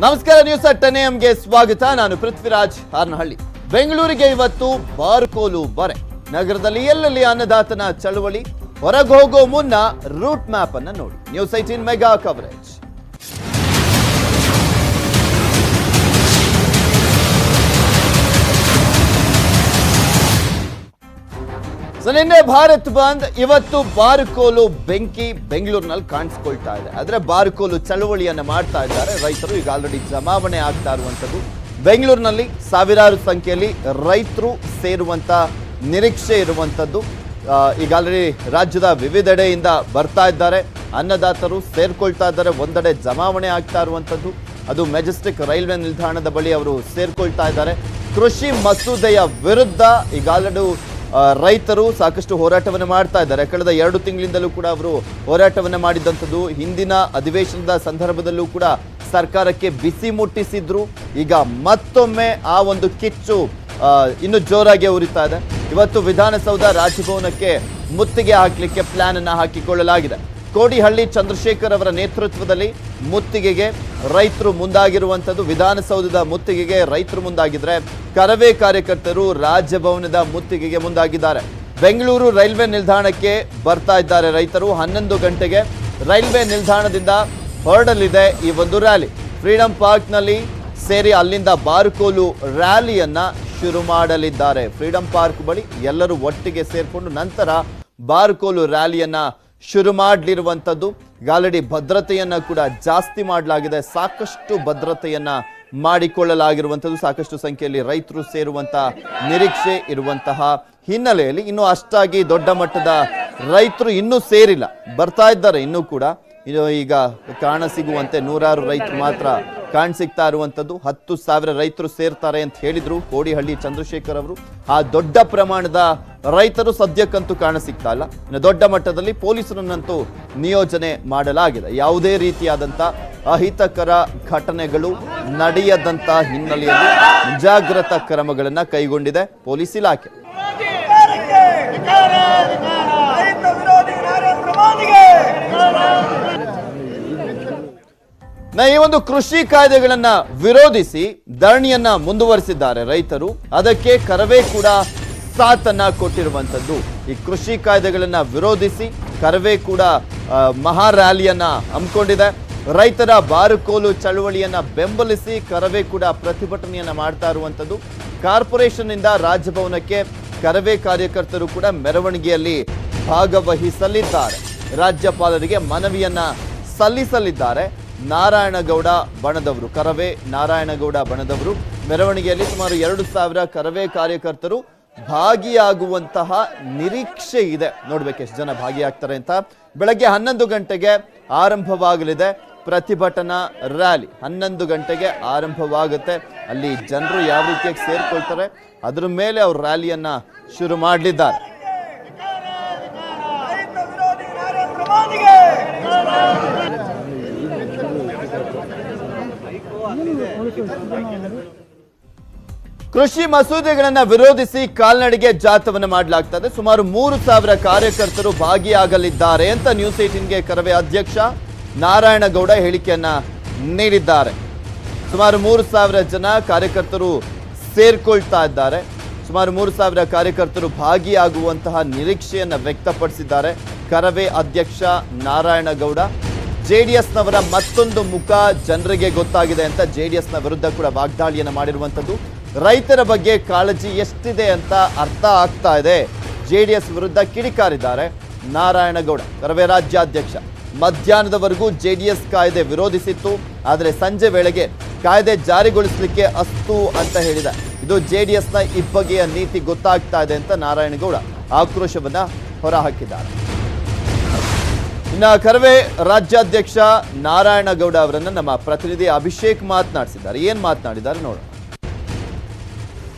ನಮಸ್ಕಾರ, news 10 AM ಗೆ ಸ್ವಾಗತ. ನಾನು ಪೃಥ್ವಿರಾಜ್ ಹಾರ್ನಹಳ್ಳಿ. ಬೆಂಗಳೂರಿಗೆ ಇವತ್ತು ಬಾರ್ಕೋಲು ಬರೆ. ನಗರದಲ್ಲಿ ಎಲ್ಲೆಲ್ಲಿ ಅನ್ನದಾತನ ಚಳವಳಿ, ಹೊರಗೆ ಹೋಗೋ ಮುನ್ನ ರೂಟ್ ಮ್ಯಾಪ್ ಅನ್ನ ನೋಡಿ. News 18 mega coverage. ನಿನ್ನೆ ಭಾರತ್ ಬಂದ್, ಇವತ್ತು ಬಾರ್ಕೋಲು ಬೆಂಕಿ ಬೆಂಗಳೂರಿನಲ್ಲಿ ಕಾಣಿಸ್ಕೊಳ್ತಾ ಇದೆ. ಆದ್ರೆ ಬಾರ್ಕೋಲು ಚಳವಳಿಯನ್ನ ಮಾಡ್ತಾ ಇದ್ದಾರೆ ರೈತರು. ಈಗ ಆಲ್ರೆಡಿ ಜಮಾವಣೆ ಆಗ್ತಾ ಇರುವಂತದ್ದು ಬೆಂಗಳೂರಿನಲ್ಲಿ ಸಾವಿರಾರು ಸಂಖ್ಯೆಯಲ್ಲಿ ರೈತರು ಸೇರುವಂತ ನಿರೀಕ್ಷೆ ಇರುವಂತದ್ದು. ಈಗ ಆಲ್ರೆಡಿ ರಾಜ್ಯದ ವಿವಿಧೆಡೆಯಿಂದ ಬರ್ತಾ ಇದ್ದಾರೆ, ಅನ್ನದಾತರು ಸೇರ್ಕೊಳ್ತಾ ಇದ್ದಾರೆ. ಒಂದೆಡೆ ಜಮಾವಣೆ ಆಗ್ತಾ ಇರುವಂತದ್ದು ಅದು ಮೆಜೆಸ್ಟಿಕ್ ರೈಲ್ವೆ ನಿಲ್ದಾಣದ ಬಳಿ ಅವರು ಸೇರ್ಕೊಳ್ತಾ ಇದ್ದಾರೆ. ಕೃಷಿ ಮಸೂದೆಯ ವಿರುದ್ಧ ಈಗ ಆಲ್ರೆಡಿ ರೈತರು ಸಾಕಷ್ಟು ಹೋರಾಟವನ್ನು ಮಾಡ್ತಾ ಇದ್ದಾರೆ. ಕಳೆದ 2 ತಿಂಗಳಿಂದಲೂ ಕೂಡ ಅವರು ಹೋರಾಟವನ್ನು ಮಾಡಿದಂಥದ್ದು. ಹಿಂದಿನ ಅಧಿವೇಶನದ ಸಂದರ್ಭದಲ್ಲೂ ಕೂಡ ಸರ್ಕಾರಕ್ಕೆ ಬಿಸಿ ಮುಟ್ಟಿಸಿದ್ರು. ಈಗ ಮತ್ತೊಮ್ಮೆ ಆ ಒಂದು ಕಿಚ್ಚು ಇನ್ನು ಜೋರಾಗಿ ಉರಿತಾ ಇದೆ. ಇವತ್ತು ವಿಧಾನಸೌಧ ರಾಜಭವನಕ್ಕೆ ಮುತ್ತಿಗೆ ಹಾಕಲಿಕ್ಕೆ ಪ್ಲಾನ್ ಅನ್ನು ಹಾಕಿಕೊಳ್ಳಲಾಗಿದೆ. ಕೋಡಿಹಳ್ಳಿ ಚಂದ್ರಶೇಖರ್ ಅವರ ನೇತೃತ್ವದಲ್ಲಿ ಮುತ್ತಿಗೆಗೆ ರೈತರು ಮುಂದಾಗಿರುವಂಥದ್ದು. ವಿಧಾನಸೌಧದ ಮುತ್ತಿಗೆಗೆ ರೈತರು ಮುಂದಾಗಿದ್ರೆ, ಕರವೇ ಕಾರ್ಯಕರ್ತರು ರಾಜಭವನದ ಮುತ್ತಿಗೆಗೆ ಮುಂದಾಗಿದ್ದಾರೆ. ಬೆಂಗಳೂರು ರೈಲ್ವೆ ನಿಲ್ದಾಣಕ್ಕೆ ಬರ್ತಾ ಇದ್ದಾರೆ ರೈತರು. 11 ಗಂಟೆಗೆ ರೈಲ್ವೆ ನಿಲ್ದಾಣದಿಂದ ಹೊರಡಲಿದೆ ಈ ಒಂದು ರ್ಯಾಲಿ. ಫ್ರೀಡಂ ಪಾರ್ಕ್ನಲ್ಲಿ ಸೇರಿ ಅಲ್ಲಿಂದ ಬಾರ್ಕೋಲು ರ್ಯಾಲಿಯನ್ನ ಶುರು ಮಾಡಲಿದ್ದಾರೆ. ಫ್ರೀಡಂ ಪಾರ್ಕ್ ಬಳಿ ಎಲ್ಲರೂ ಒಟ್ಟಿಗೆ ಸೇರ್ಕೊಂಡು ನಂತರ ಬಾರ್ಕೋಲು ರ್ಯಾಲಿಯನ್ನ ಶುರು ಮಾಡಲಿರುವಂಥದ್ದು. ಆಲ್ರೆಡಿ ಭದ್ರತೆಯನ್ನ ಕೂಡ ಜಾಸ್ತಿ ಮಾಡಲಾಗಿದೆ. ಸಾಕಷ್ಟು ಭದ್ರತೆಯನ್ನ ಮಾಡಿಕೊಳ್ಳಲಾಗಿರುವಂಥದ್ದು. ಸಾಕಷ್ಟು ಸಂಖ್ಯೆಯಲ್ಲಿ ರೈತರು ಸೇರುವಂತ ನಿರೀಕ್ಷೆ ಇರುವಂತಹ ಹಿನ್ನೆಲೆಯಲ್ಲಿ ಇನ್ನು ಅಷ್ಟಾಗಿ ದೊಡ್ಡ ಮಟ್ಟದ ರೈತರು ಇನ್ನೂ ಸೇರಿಲ್ಲ, ಬರ್ತಾ ಇದ್ದಾರೆ ಇನ್ನೂ ಕೂಡ. ಈಗ ಕಾಣ ಸಿಗುವಂತೆ 100 ರೈತರು ಮಾತ್ರ ಕಾಣಸಿಗ್ತಾ ಇರುವಂಥದ್ದು. 10,000 ರೈತರು ಸೇರ್ತಾರೆ ಅಂತ ಹೇಳಿದ್ರು ಕೋಡಿಹಳ್ಳಿ ಚಂದ್ರಶೇಖರ್ ಅವರು. ಆ ದೊಡ್ಡ ಪ್ರಮಾಣದ ರೈತರು ಸದ್ಯಕ್ಕಂತೂ ಕಾಣಸಿಗ್ತಾ ಇಲ್ಲ. ಇನ್ನು ದೊಡ್ಡ ಮಟ್ಟದಲ್ಲಿ ಪೊಲೀಸರನ್ನಂತೂ ನಿಯೋಜನೆ ಮಾಡಲಾಗಿದೆ. ಯಾವುದೇ ರೀತಿಯಾದಂಥ ಅಹಿತಕರ ಘಟನೆಗಳು ನಡೆಯದಂತ ಹಿನ್ನೆಲೆಯಲ್ಲಿ ಮುಂಜಾಗ್ರತಾ ಕ್ರಮಗಳನ್ನು ಕೈಗೊಂಡಿದೆ ಪೊಲೀಸ್ ಇಲಾಖೆ. ಈ ಒಂದು ಕೃಷಿ ಕಾಯ್ದೆಗಳನ್ನ ವಿರೋಧಿಸಿ ಧರಣಿಯನ್ನ ಮುಂದುವರಿಸಿದ್ದಾರೆ ರೈತರು. ಅದಕ್ಕೆ ಕರವೇ ಕೂಡ ಸಾಥನ್ನ ಕೊಟ್ಟಿರುವಂತದ್ದು. ಈ ಕೃಷಿ ಕಾಯ್ದೆಗಳನ್ನ ವಿರೋಧಿಸಿ ಕರವೇ ಕೂಡ ಮಹಾ ರ್ಯಾಲಿಯನ್ನ ಹಮ್ಮಿಕೊಂಡಿದೆ. ರೈತರ ಬಾರುಕೋಲು ಚಳವಳಿಯನ್ನ ಬೆಂಬಲಿಸಿ ಕರವೇ ಕೂಡ ಪ್ರತಿಭಟನೆಯನ್ನ ಮಾಡ್ತಾ ಇರುವಂತದ್ದು. ಕಾರ್ಪೊರೇಷನ್ ಇಂದ ರಾಜಭವನಕ್ಕೆ ಕರವೇ ಕಾರ್ಯಕರ್ತರು ಕೂಡ ಮೆರವಣಿಗೆಯಲ್ಲಿ ಭಾಗವಹಿಸಲಿದ್ದಾರೆ. ರಾಜ್ಯಪಾಲರಿಗೆ ಮನವಿಯನ್ನ ಸಲ್ಲಿಸಲಿದ್ದಾರೆ. ನಾರಾಯಣಗೌಡ ಬಣದವರು, ಕರವೇ ನಾರಾಯಣಗೌಡ ಬಣದವರು ಮೆರವಣಿಗೆಯಲ್ಲಿ ಸುಮಾರು 2,000 ಕರವೇ ಕಾರ್ಯಕರ್ತರು ಭಾಗಿಯಾಗುವಂತಹ ನಿರೀಕ್ಷೆ ಇದೆ. ನೋಡ್ಬೇಕು ಎಷ್ಟು ಜನ ಭಾಗಿಯಾಗ್ತಾರೆ ಅಂತ. ಬೆಳಗ್ಗೆ 11 ಗಂಟೆಗೆ ಆರಂಭವಾಗಲಿದೆ ಪ್ರತಿಭಟನಾ ರ್ಯಾಲಿ. 11 ಗಂಟೆಗೆ ಆರಂಭವಾಗುತ್ತೆ. ಅಲ್ಲಿ ಜನರು ಯಾವ ರೀತಿಯಾಗಿ ಸೇರ್ಕೊಳ್ತಾರೆ ಅದ್ರ ಮೇಲೆ ಅವ್ರು ರ್ಯಾಲಿಯನ್ನ ಶುರು ಮಾಡಲಿದ್ದಾರೆ. ಕೃಷಿ ಮಸೂದೆಗಳನ್ನ ವಿರೋಧಿಸಿ ಕಾಲ್ನಡಿಗೆ ಜಾಥಾವನ್ನು ಮಾಡಲಾಗ್ತದೆ. ಸುಮಾರು 3,000 ಕಾರ್ಯಕರ್ತರು ಭಾಗಿಯಾಗಲಿದ್ದಾರೆ ಅಂತ ನ್ಯೂಸ್ 18ಗೆ ಕರವೇ ಅಧ್ಯಕ್ಷ ನಾರಾಯಣಗೌಡ ಹೇಳಿಕೆಯನ್ನ ನೀಡಿದ್ದಾರೆ. ಸುಮಾರು 3,000 ಜನ ಕಾರ್ಯಕರ್ತರು ಸೇರ್ಕೊಳ್ತಾ ಇದ್ದಾರೆ. ಸುಮಾರು 3,000 ಕಾರ್ಯಕರ್ತರು ಭಾಗಿಯಾಗುವಂತಹ ನಿರೀಕ್ಷೆಯನ್ನ ವ್ಯಕ್ತಪಡಿಸಿದ್ದಾರೆ ಕರವೇ ಅಧ್ಯಕ್ಷ ನಾರಾಯಣಗೌಡ. ಜೆಡಿಎಸ್ನವರ ಮತ್ತೊಂದು ಮುಖ ಜನರಿಗೆ ಗೊತ್ತಾಗಿದೆ ಅಂತ ಜೆಡಿಎಸ್ನ ವಿರುದ್ಧ ಕೂಡ ವಾಗ್ದಾಳಿಯನ್ನು ಮಾಡಿರುವಂಥದ್ದು. ರೈತರ ಬಗ್ಗೆ ಕಾಳಜಿ ಎಷ್ಟಿದೆ ಅಂತ ಅರ್ಥ ಆಗ್ತಾ ಇದೆ. ಜೆಡಿಎಸ್ ವಿರುದ್ಧ ಕಿಡಿಕಾರಿದ್ದಾರೆ ನಾರಾಯಣಗೌಡ, ಕರವೇ ರಾಜ್ಯಾಧ್ಯಕ್ಷ. ಮಧ್ಯಾಹ್ನದವರೆಗೂ ಜೆಡಿಎಸ್ ಕಾಯ್ದೆ ವಿರೋಧಿಸಿತ್ತು, ಆದರೆ ಸಂಜೆ ವೇಳೆಗೆ ಕಾಯ್ದೆ ಜಾರಿಗೊಳಿಸಲಿಕ್ಕೆ ಅಸ್ತು ಅಂತ ಹೇಳಿದೆ. ಇದು ಜೆಡಿಎಸ್ನ ಇಬ್ಬಗೆಯ ನೀತಿ ಗೊತ್ತಾಗ್ತಾ ಇದೆ ಅಂತ ನಾರಾಯಣಗೌಡ ಆಕ್ರೋಶವನ್ನ ಹೊರಹಾಕಿದ್ದಾರೆ. ಇನ್ನು ಕರವೇ ರಾಜ್ಯಾಧ್ಯಕ್ಷ ನಾರಾಯಣಗೌಡ ಅವರನ್ನ ನಮ್ಮ ಪ್ರತಿನಿಧಿ ಅಭಿಷೇಕ್ ಮಾತನಾಡಿಸಿದ್ದಾರೆ. ಏನ್ ಮಾತನಾಡಿದ್ದಾರೆ ನೋಡೋಣ.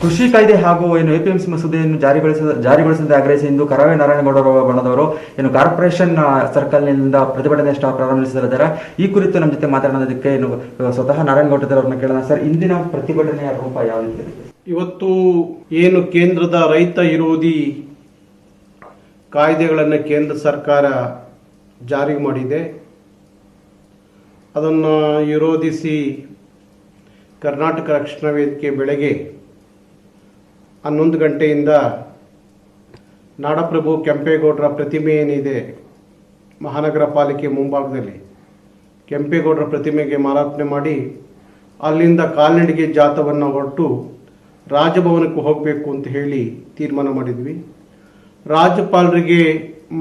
ಕೃಷಿ ಕಾಯ್ದೆ ಹಾಗೂ ಏನು ಎಪಿಎಂಸಿ ಮಸೂದೆಯನ್ನು ಜಾರಿಗೊಳಿಸದಂತೆ ಆಗ್ರಹಿಸಿ ಇಂದು ಕರವೇ ನಾರಾಯಣಗೌಡ ಬಣದವರು ಏನು ಕಾರ್ಪೊರೇಷನ್ ಸರ್ಕಲ್ನಿಂದ ಪ್ರತಿಭಟನೆ ಪ್ರಾರಂಭಿಸಿದ್ದಾರೆ. ಈ ಕುರಿತು ನಮ್ಮ ಜೊತೆ ಮಾತನಾಡೋದಕ್ಕೆ ಸ್ವತಃ ನಾರಾಯಣಗೌಡರವ್ರನ್ನ ಕೇಳೋಣ. ಸರ್, ಇಂದಿನ ಪ್ರತಿಭಟನೆಯ ರೂಪ ಯಾವ ರೀತಿ? ಇವತ್ತು ಏನು ಕೇಂದ್ರದ ರೈತ ವಿರೋಧಿ ಕಾಯ್ದೆಗಳನ್ನು ಕೇಂದ್ರ ಸರ್ಕಾರ ಜಾರಿ ಮಾಡಿದೆ, ಅದನ್ನು ವಿರೋಧಿಸಿ ಕರ್ನಾಟಕ ರಕ್ಷಣಾ ವೇದಿಕೆ ಬೆಳಗ್ಗೆ 11 ಗಂಟೆಯಿಂದ ನಾಡಪ್ರಭು ಕೆಂಪೇಗೌಡರ ಪ್ರತಿಮೆ ಏನಿದೆ ಮಹಾನಗರ ಪಾಲಿಕೆ ಮುಂಭಾಗದಲ್ಲಿ ಕೆಂಪೇಗೌಡರ ಪ್ರತಿಮೆಗೆ ಮಾಲಾರ್ಪಣೆ ಮಾಡಿ ಅಲ್ಲಿಂದ ಕಾಲ್ನಡಿಗೆ ಜಾಥವನ್ನು ಹೊರಟು ರಾಜಭವನಕ್ಕೆ ಹೋಗಬೇಕು ಅಂತ ಹೇಳಿ ತೀರ್ಮಾನ ಮಾಡಿದ್ವಿ. ರಾಜ್ಯಪಾಲರಿಗೆ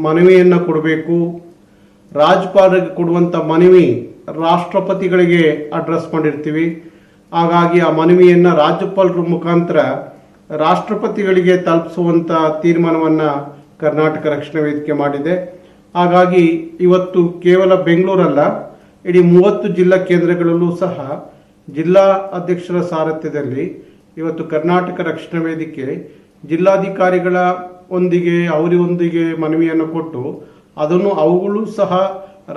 ಮನವಿಯನ್ನು ಕೊಡಬೇಕು. ರಾಜ್ಯಪಾಲರಿಗೆ ಕೊಡುವಂಥ ಮನವಿ ರಾಷ್ಟ್ರಪತಿಗಳಿಗೆ ಅಡ್ರೆಸ್ ಮಾಡಿರ್ತೀವಿ. ಹಾಗಾಗಿ ಆ ಮನವಿಯನ್ನು ರಾಜ್ಯಪಾಲರ ಮುಖಾಂತರ ರಾಷ್ಟ್ರಪತಿಗಳಿಗೆ ತಲುಪಿಸುವಂಥ ತೀರ್ಮಾನವನ್ನು ಕರ್ನಾಟಕ ರಕ್ಷಣಾ ವೇದಿಕೆ ಮಾಡಿದೆ. ಹಾಗಾಗಿ ಇವತ್ತು ಕೇವಲ ಬೆಂಗಳೂರಲ್ಲ, ಇಡೀ 30 ಜಿಲ್ಲಾ ಕೇಂದ್ರಗಳಲ್ಲೂ ಸಹ ಜಿಲ್ಲಾ ಅಧ್ಯಕ್ಷರ ಸಾರಥ್ಯದಲ್ಲಿ ಇವತ್ತು ಕರ್ನಾಟಕ ರಕ್ಷಣಾ ವೇದಿಕೆ ಜಿಲ್ಲಾಧಿಕಾರಿಗಳ ಅವರಿಗೊಂದಿಗೆ ಮನವಿಯನ್ನು ಕೊಟ್ಟು ಅದನ್ನು ಅವುಗಳು ಸಹ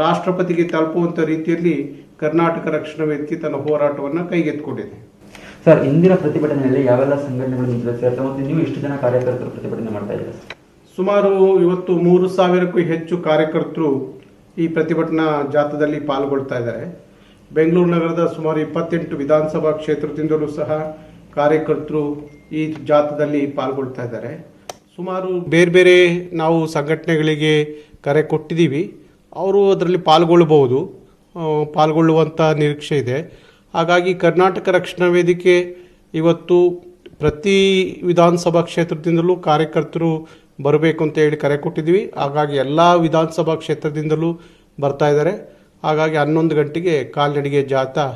ರಾಷ್ಟ್ರಪತಿಗೆ ತಲುಪುವಂಥ ರೀತಿಯಲ್ಲಿ ಕರ್ನಾಟಕ ರಕ್ಷಣಾ ವೇದಿಕೆ ತನ್ನ ಹೋರಾಟವನ್ನು ಕೈಗೆತ್ತಿಕೊಂಡಿದೆ. ಸರ್, ಇಂದಿನ ಪ್ರತಿಭಟನೆಯಲ್ಲಿ ಯಾವೆಲ್ಲ ಸಂಘಟನೆಗಳು ಸೇರ್ತವೆ ಮತ್ತು ನೀವು ಎಷ್ಟು ಜನ ಕಾರ್ಯಕರ್ತರು ಪ್ರತಿಭಟನೆ ಮಾಡ್ತಾ ಇದ್ದೀರಾ? ಸುಮಾರು ಇವತ್ತು 3,000ಕ್ಕೂ ಹೆಚ್ಚು ಕಾರ್ಯಕರ್ತರು ಈ ಪ್ರತಿಭಟನಾ ಜಾಥಾದಲ್ಲಿ ಪಾಲ್ಗೊಳ್ತಾ ಇದ್ದಾರೆ. ಬೆಂಗಳೂರು ನಗರದ ಸುಮಾರು 28 ವಿಧಾನಸಭಾ ಕ್ಷೇತ್ರದಿಂದಲೂ ಸಹ ಕಾರ್ಯಕರ್ತರು ಈ ಜಾಥಾದಲ್ಲಿ ಪಾಲ್ಗೊಳ್ತಾ ಇದ್ದಾರೆ. ಸುಮಾರು ಬೇರೆ ಬೇರೆ ನಾವು ಸಂಘಟನೆಗಳಿಗೆ ಕರೆ ಕೊಟ್ಟಿದ್ದೀವಿ, ಅವರು ಅದರಲ್ಲಿ ಪಾಲ್ಗೊಳ್ಳುವಂಥ ನಿರೀಕ್ಷೆ ಇದೆ. ಹಾಗಾಗಿ ಕರ್ನಾಟಕ ರಕ್ಷಣಾ ವೇದಿಕೆ ಇವತ್ತು ಪ್ರತಿ ವಿಧಾನಸಭಾ ಕ್ಷೇತ್ರದಿಂದಲೂ ಕಾರ್ಯಕರ್ತರು ಬರಬೇಕು ಅಂತ ಹೇಳಿ ಕರೆ ಕೊಟ್ಟಿದ್ದೀವಿ. ಹಾಗಾಗಿ ಎಲ್ಲ ವಿಧಾನಸಭಾ ಕ್ಷೇತ್ರದಿಂದಲೂ ಬರ್ತಾ ಇದ್ದಾರೆ. ಹಾಗಾಗಿ 11 ಗಂಟೆಗೆ ಕಾಲ್ನಡಿಗೆ ಜಾಥಾ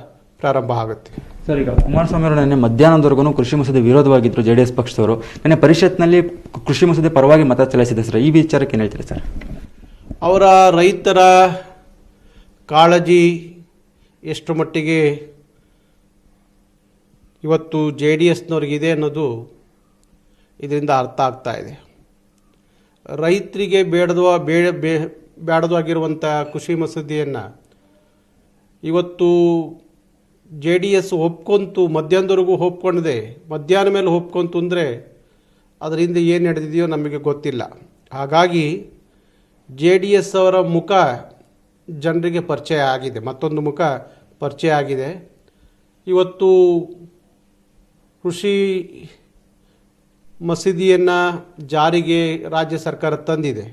ಪ್ರಾರಂಭ ಆಗುತ್ತೆ. ಸರ್, ಈಗ ಕುಮಾರಸ್ವಾಮಿ ಅವರು ನಿನ್ನೆ ಮಧ್ಯಾಹ್ನದವರೆಗೂ ಕೃಷಿ ಮಸೂದೆ ವಿರೋಧವಾಗಿದ್ದರು JDS ಪಕ್ಷದವರು. ನಿನ್ನೆ ಪರಿಷತ್ನಲ್ಲಿ ಕೃಷಿ ಮಸೂದೆ ಪರವಾಗಿ ಮತ ಚಲಾಯಿಸಿದೆ ಸರ್. ಈ ವಿಚಾರಕ್ಕೆ ಏನು ಹೇಳ್ತೀರಿ ಸರ್? ಅವರ ರೈತರ ಕಾಳಜಿ ಎಷ್ಟು ಮಟ್ಟಿಗೆ ಇವತ್ತು JDSನವ್ರಿಗಿದೆ ಅನ್ನೋದು ಇದರಿಂದ ಅರ್ಥ ಆಗ್ತಾ ಇದೆ. ರೈತರಿಗೆ ಬೇಡವಾಗಿರುವಂಥ ಕೃಷಿ ಮಸೂದೆಯನ್ನು ಇವತ್ತು JDS ಒಪ್ಕೊಂತು, ಮಧ್ಯಾಹ್ನದವರೆಗೂ ಒಪ್ಕೊಂಡಿದೆ. ಮಧ್ಯಾಹ್ನ ಮೇಲೆ ಒಪ್ಕೊಂತು ಅಂದರೆ ಅದರಿಂದ ಏನು ನಡೆದಿದೆಯೋ ನಮಗೆ ಗೊತ್ತಿಲ್ಲ. ಹಾಗಾಗಿ JDS ಅವರ ಮುಖ ಜನರಿಗೆ ಪರಿಚಯ ಆಗಿದೆ, ಮತ್ತೊಂದು ಮುಖ ಪರಿಚಯ ಆಗಿದೆ. ಇವತ್ತು ಕೃಷಿ ಮಸೂದೆಯನ್ನು ಜಾರಿಗೆ ರಾಜ್ಯ ಸರ್ಕಾರ ತಂದಿದೆ.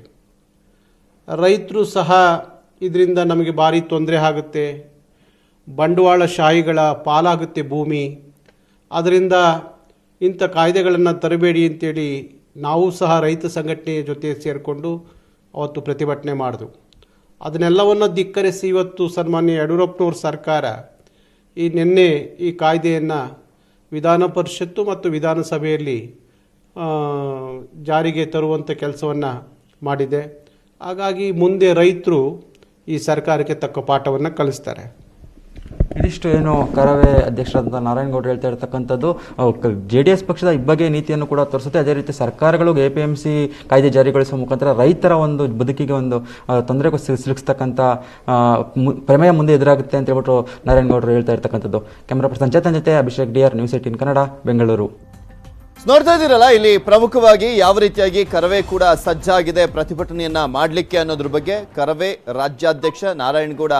ರೈತರು ಸಹ ಇದರಿಂದ ನಮಗೆ ಭಾರಿ ತೊಂದರೆ ಆಗುತ್ತೆ, ಬಂಡವಾಳಶಾಹಿಗಳ ಪಾಲಾಗುತ್ತೆ ಭೂಮಿ, ಅದರಿಂದ ಇಂಥ ಕಾಯ್ದೆಗಳನ್ನು ತರಬೇಡಿ ಅಂತೇಳಿ ನಾವು ಸಹ ರೈತ ಸಂಘಟನೆಯ ಜೊತೆ ಸೇರಿಕೊಂಡು ಅವತ್ತು ಪ್ರತಿಭಟನೆ ಮಾಡಿದ್ವು. ಅದನ್ನೆಲ್ಲವನ್ನು ಧಿಕ್ಕರಿಸಿ ಇವತ್ತು ಸನ್ಮಾನ್ಯ ಯಡಿಯೂರಪ್ಪನವ್ರ ಸರ್ಕಾರ ನಿನ್ನೆ ಈ ಕಾಯ್ದೆಯನ್ನು ವಿಧಾನ ಪರಿಷತ್ತು ಮತ್ತು ವಿಧಾನಸಭೆಯಲ್ಲಿ ಜಾರಿಗೆ ತರುವಂಥ ಕೆಲಸವನ್ನು ಮಾಡಿದೆ. ಹಾಗಾಗಿ ಮುಂದೆ ರೈತರು ಈ ಸರ್ಕಾರಕ್ಕೆ ತಕ್ಕ ಪಾಠವನ್ನು ಕಲಿಸ್ತಾರೆ. ಇದಿಷ್ಟು ಏನು ಕರವೇ ಅಧ್ಯಕ್ಷರಾದಂಥ ನಾರಾಯಣಗೌಡರು ಹೇಳ್ತಾ ಇರತಕ್ಕಂಥದ್ದು JDS ಪಕ್ಷದ ಇಬ್ಬಗೆ ನೀತಿಯನ್ನು ಕೂಡ ತೋರಿಸುತ್ತೆ. ಅದೇ ರೀತಿ ಸರ್ಕಾರಗಳು APMC ಕಾಯ್ದೆ ಜಾರಿಗೊಳಿಸುವ ಮುಖಾಂತರ ರೈತರ ಒಂದು ಬದುಕಿಗೆ ಒಂದು ತೊಂದರೆಗೂ ಸಿಲುಕಿಸ್ತಕ್ಕಂಥ ಪ್ರಮೇಯ ಮುಂದೆ ಎದುರಾಗುತ್ತೆ ಅಂತ ಹೇಳ್ಬಿಟ್ಟು ನಾರಾಯಣಗೌಡರು ಹೇಳ್ತಾ ಇರ್ತಕ್ಕಂಥದ್ದು. ಕ್ಯಾಮ್ರಾ ಪರ್ಸನ್ ಚೇತನ್ ಜೊತೆ ಅಭಿಷೇಕ್ DR, ನ್ಯೂಸ್18 ಕನ್ನಡ, ಬೆಂಗಳೂರು. ನೋಡ್ತಾ ಇದ್ದೀರಲ್ಲ, ಇಲ್ಲಿ ಪ್ರಮುಖವಾಗಿ ಯಾವ ರೀತಿಯಾಗಿ ಕರವೇ ಕೂಡ ಸಜ್ಜಾಗಿದೆ ಪ್ರತಿಭಟನೆಯನ್ನ ಮಾಡಲಿಕ್ಕೆ ಅನ್ನೋದ್ರ ಬಗ್ಗೆ ಕರವೇ ರಾಜ್ಯಾಧ್ಯಕ್ಷ ನಾರಾಯಣಗೌಡ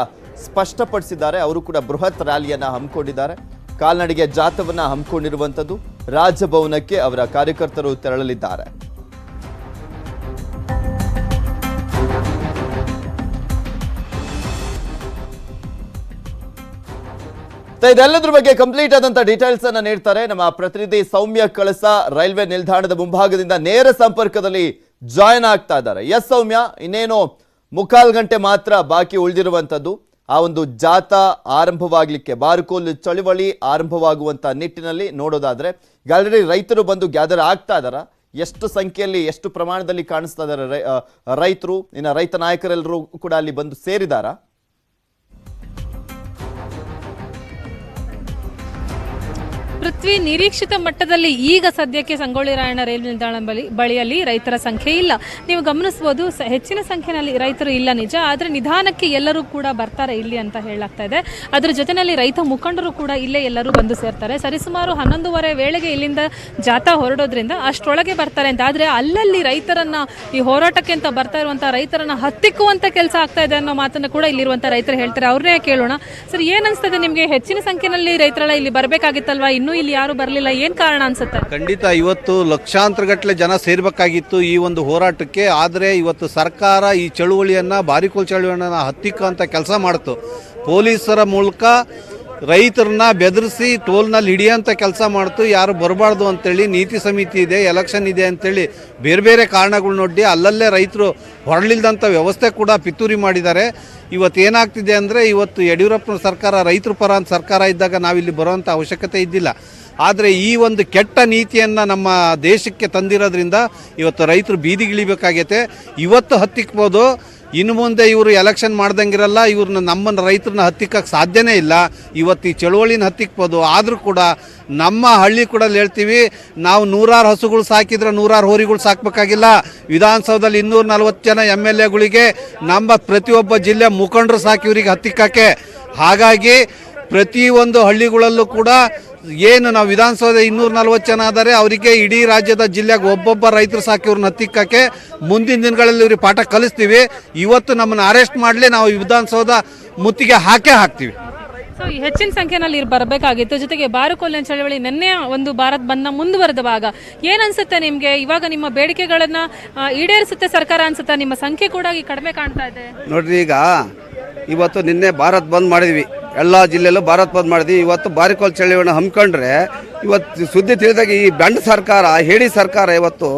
ಸ್ಪಷ್ಟಪಡಿಸಿದ್ದಾರೆ. ಅವರು ಕೂಡ ಬೃಹತ್ ರ್ಯಾಲಿಯನ್ನ ಹಮ್ಮಿಕೊಂಡಿದ್ದಾರೆ. ಕಾಲ್ನಡಿಗೆ ಜಾಥವನ್ನ ಹಮ್ಮಿಕೊಂಡಿರುವಂಥದ್ದು. ರಾಜಭವನಕ್ಕೆ ಅವರ ಕಾರ್ಯಕರ್ತರು ತೆರಳಲಿದ್ದಾರೆ. ಇದೆಲ್ಲದ್ರ ಬಗ್ಗೆ ಕಂಪ್ಲೀಟ್ ಆದಂತ ಡೀಟೇಲ್ಸ್ ಅನ್ನ ನೀಡ್ತಾರೆ ನಮ್ಮ ಪ್ರತಿನಿಧಿ ಸೌಮ್ಯ ಕಳಸ. ರೈಲ್ವೆ ನಿಲ್ದಾಣದ ಮುಂಭಾಗದಿಂದ ನೇರ ಸಂಪರ್ಕದಲ್ಲಿ ಜಾಯಿನ್ ಆಗ್ತಾ ಇದ್ದಾರೆ. ಎಸ್ ಸೌಮ್ಯ, ಇನ್ನೇನು 3/4 ಗಂಟೆ ಮಾತ್ರ ಬಾಕಿ ಉಳಿದಿರುವಂತದ್ದು ಆ ಒಂದು ಜಾಥಾ ಆರಂಭವಾಗಲಿಕ್ಕೆ, ಬಾರ್ಕೋಲ್ ಚಳವಳಿ ಆರಂಭವಾಗುವಂತ ನಿಟ್ಟಿನಲ್ಲಿ ನೋಡೋದಾದ್ರೆ ಆಲ್ರೆಡಿ ರೈತರು ಬಂದು ಗ್ಯಾದರ್ ಆಗ್ತಾ ಇದಾರ. ಎಷ್ಟು ಸಂಖ್ಯೆಯಲ್ಲಿ, ಎಷ್ಟು ಪ್ರಮಾಣದಲ್ಲಿ ಕಾಣಿಸ್ತಾ ಇದ್ದಾರೆ ರೈತರು? ಇನ್ನು ರೈತ ನಾಯಕರೆಲ್ಲರೂ ಕೂಡ ಅಲ್ಲಿ ಬಂದು ಸೇರಿದಾರಾ? ಪೃಥ್ವಿ, ನಿರೀಕ್ಷಿತ ಮಟ್ಟದಲ್ಲಿ ಈಗ ಸದ್ಯಕ್ಕೆ ಸಂಗೊಳ್ಳಿ ರಾಯಣ್ಣ ರೈಲು ನಿಲ್ದಾಣ ಬಳಿಯಲ್ಲಿ ರೈತರ ಸಂಖ್ಯೆ ಇಲ್ಲ. ನೀವು ಗಮನಿಸಬಹುದು, ಹೆಚ್ಚಿನ ಸಂಖ್ಯೆಯಲ್ಲಿ ರೈತರು ಇಲ್ಲ ನಿಜ, ಆದರೆ ನಿಧಾನಕ್ಕೆ ಎಲ್ಲರೂ ಕೂಡ ಬರ್ತಾರೆ ಇಲ್ಲಿ ಅಂತ ಹೇಳಲಾಗ್ತಾ ಇದೆ. ಅದರ ಜೊತೆಯಲ್ಲಿ ರೈತ ಮುಖಂಡರು ಕೂಡ ಇಲ್ಲೇ ಎಲ್ಲರೂ ಬಂದು ಸೇರ್ತಾರೆ. ಸರಿಸುಮಾರು 11:30 ವೇಳೆಗೆ ಇಲ್ಲಿಂದ ಜಾಥಾ ಹೊರಡೋದ್ರಿಂದ ಅಷ್ಟರೊಳಗೆ ಬರ್ತಾರೆ ಅಂತ. ಆದರೆ ಅಲ್ಲಲ್ಲಿ ರೈತರನ್ನ, ಈ ಹೋರಾಟಕ್ಕೆ ಅಂತ ಬರ್ತಾ ಇರುವಂಥ ರೈತರನ್ನ ಹತ್ತಿಕ್ಕುವಂಥ ಕೆಲಸ ಆಗ್ತಾ ಇದೆ ಅನ್ನೋ ಮಾತನ್ನು ಕೂಡ ಇಲ್ಲಿರುವಂಥ ರೈತರು ಹೇಳ್ತಾರೆ. ಅವ್ರನ್ನೇ ಕೇಳೋಣ. ಸರ್, ಏನ್ ಅನ್ಸ್ತದೆ ನಿಮಗೆ? ಹೆಚ್ಚಿನ ಸಂಖ್ಯೆಯಲ್ಲಿ ರೈತರೆಲ್ಲ ಇಲ್ಲಿ ಬರಬೇಕಾಗಿತ್ತಲ್ವಾ, ಇನ್ನೂ ಇಲ್ಲಿ ಯಾರು ಬರಲಿಲ್ಲ, ಏನ್ ಕಾರಣ ಅನ್ಸುತ್ತೆ? ಖಂಡಿತ ಇವತ್ತು ಲಕ್ಷಾಂತರ ಗಟ್ಟಲೆ ಜನ ಸೇರ್ಬೇಕಾಗಿತ್ತು ಈ ಒಂದು ಹೋರಾಟಕ್ಕೆ. ಆದರೆ ಇವತ್ತು ಸರ್ಕಾರ ಈ ಚಳುವಳಿಯನ್ನ, ಬಾರಿಕೋಲ್ ಚಳುವಳಿಯನ್ನ ಹತ್ತಿಕ್ಕುವಂತ ಕೆಲಸ ಮಾಡ್ತು. ಪೊಲೀಸರ ಮೂಲಕ ರೈತರನ್ನ ಬೆದರಿಸಿ ಟೋಲ್ನಲ್ಲಿ ಹಿಡಿಯೋಂಥ ಕೆಲಸ ಮಾಡ್ತು. ಯಾರು ಬರಬಾರ್ದು ಅಂತೇಳಿ ನೀತಿ ಸಮಿತಿ ಇದೆ, ಎಲೆಕ್ಷನ್ ಇದೆ ಅಂತೇಳಿ ಬೇರೆ ಬೇರೆ ಕಾರಣಗಳು ನೋಡಿ ಅಲ್ಲಲ್ಲೇ ರೈತರು ಹೊರಲಿಲ್ದಂಥ ವ್ಯವಸ್ಥೆ ಕೂಡ ಪಿತೂರಿ ಮಾಡಿದ್ದಾರೆ. ಇವತ್ತು ಏನಾಗ್ತಿದೆ ಅಂದರೆ, ಇವತ್ತು ಯಡಿಯೂರಪ್ಪನ ಸರ್ಕಾರ ರೈತರ ಪರ ಅಂತ ಸರ್ಕಾರ ಇದ್ದಾಗ ನಾವಿಲ್ಲಿ ಬರೋವಂಥ ಅವಶ್ಯಕತೆ ಇದ್ದಿಲ್ಲ. ಆದರೆ ಈ ಒಂದು ಕೆಟ್ಟ ನೀತಿಯನ್ನು ನಮ್ಮ ದೇಶಕ್ಕೆ ತಂದಿರೋದ್ರಿಂದ ಇವತ್ತು ರೈತರು ಬೀದಿಗಿಳಿಬೇಕಾಗೈತೆ. ಇವತ್ತು ಹತ್ತಿಕ್ಬೋದು, ಇನ್ನು ಮುಂದೆ ಇವರು ಎಲೆಕ್ಷನ್ ಮಾಡ್ದಂಗಿರಲ್ಲ. ಇವ್ರನ್ನ ನಮ್ಮನ್ನು ರೈತರನ್ನ ಹತ್ತಿಕ್ಕಕ್ಕೆ ಸಾಧ್ಯನೇ ಇಲ್ಲ. ಇವತ್ತು ಈ ಚಳುವಳಿನ ಹತ್ತಿಕ್ಬೋದು. ಆದರೂ ಕೂಡ ನಮ್ಮ ಹಳ್ಳಿ ಕೂಡ ಹೇಳ್ತೀವಿ, ನಾವು 100 ಹಸುಗಳು ಸಾಕಿದ್ರೆ 100 ಹೋರಿಗಳು ಸಾಕಬೇಕಾಗಿಲ್ಲ. ವಿಧಾನಸೌಧದಲ್ಲಿ 240 ಜನ MLAಗಳಿಗೆ ನಮ್ಮ ಪ್ರತಿಯೊಬ್ಬ ಜಿಲ್ಲೆ ಮುಖಂಡರು ಸಾಕಿ ಇವರಿಗೆ ಹತ್ತಿಕ್ಕಕ್ಕೆ. ಹಾಗಾಗಿ ಪ್ರತಿಯೊಂದು ಹಳ್ಳಿಗಳಲ್ಲೂ ಕೂಡ ಏನು ನಾವು ವಿಧಾನಸೌಧ 240 ಜನ ಆದರೆ ಅವರಿಗೆ ಇಡೀ ರಾಜ್ಯದ ಜಿಲ್ಲೆಗೆ ಒಬ್ಬೊಬ್ಬ ರೈತರು ಸಾಕಿ ಇವ್ರನ್ನ ಹತ್ತಿಕ್ಕಕ್ಕೆ ಮುಂದಿನ ದಿನಗಳಲ್ಲಿ ಇವ್ರಿಗೆ ಪಾಠ ಕಲಿಸ್ತೀವಿ. ಇವತ್ತು ನಮ್ಮನ್ನು ಅರೆಸ್ಟ್ ಮಾಡಲಿ, ನಾವು ವಿಧಾನಸೌಧ ಮುತ್ತಿಗೆ ಹಾಕ್ತೀವಿ. ಸೊ ಈ ಹೆಚ್ಚಿನ ಸಂಖ್ಯೆಯಲ್ಲಿ ಬರಬೇಕಾಗಿತ್ತು. ಜೊತೆಗೆ ಬಾರುಕೋಲಿನ ಚಳವಳಿ ನಿನ್ನೆ ಒಂದು ಭಾರತ್ ಬಂದ್ನ ಮುಂದುವರೆದ ಭಾಗ. ಏನ್ ಅನ್ಸುತ್ತೆ ನಿಮ್ಗೆ? ಇವಾಗ ನಿಮ್ಮ ಬೇಡಿಕೆಗಳನ್ನ ಈಡೇರಿಸುತ್ತೆ ಸರ್ಕಾರ ಅನ್ಸುತ್ತಾ? ನಿಮ್ಮ ಸಂಖ್ಯೆ ಕೂಡ ಕಡಿಮೆ ಕಾಣ್ತಾ ಇದೆ ನೋಡ್ರಿ. ಈಗ ಇವತ್ತು ನಿನ್ನೆ ಭಾರತ್ ಬಂದ್ ಮಾಡಿದ್ವಿ, ಎಲ್ಲ ಜಿಲ್ಲೆಯಲ್ಲೂ ಭಾರತ್ ಬಂದ್ ಮಾಡಿದ್ವಿ. ಇವತ್ತು ಬಾರಿಕೋಲ್ ಚಳವಳಿಯನ್ನು ಹಮ್ಮಿಕೊಂಡ್ರೆ ಇವತ್ತು ಸುದ್ದಿ ತಿಳಿದಾಗ ಈ ಬಂಡ್ ಸರ್ಕಾರ, ಹೇಳಿ ಸರ್ಕಾರ ಇವತ್ತು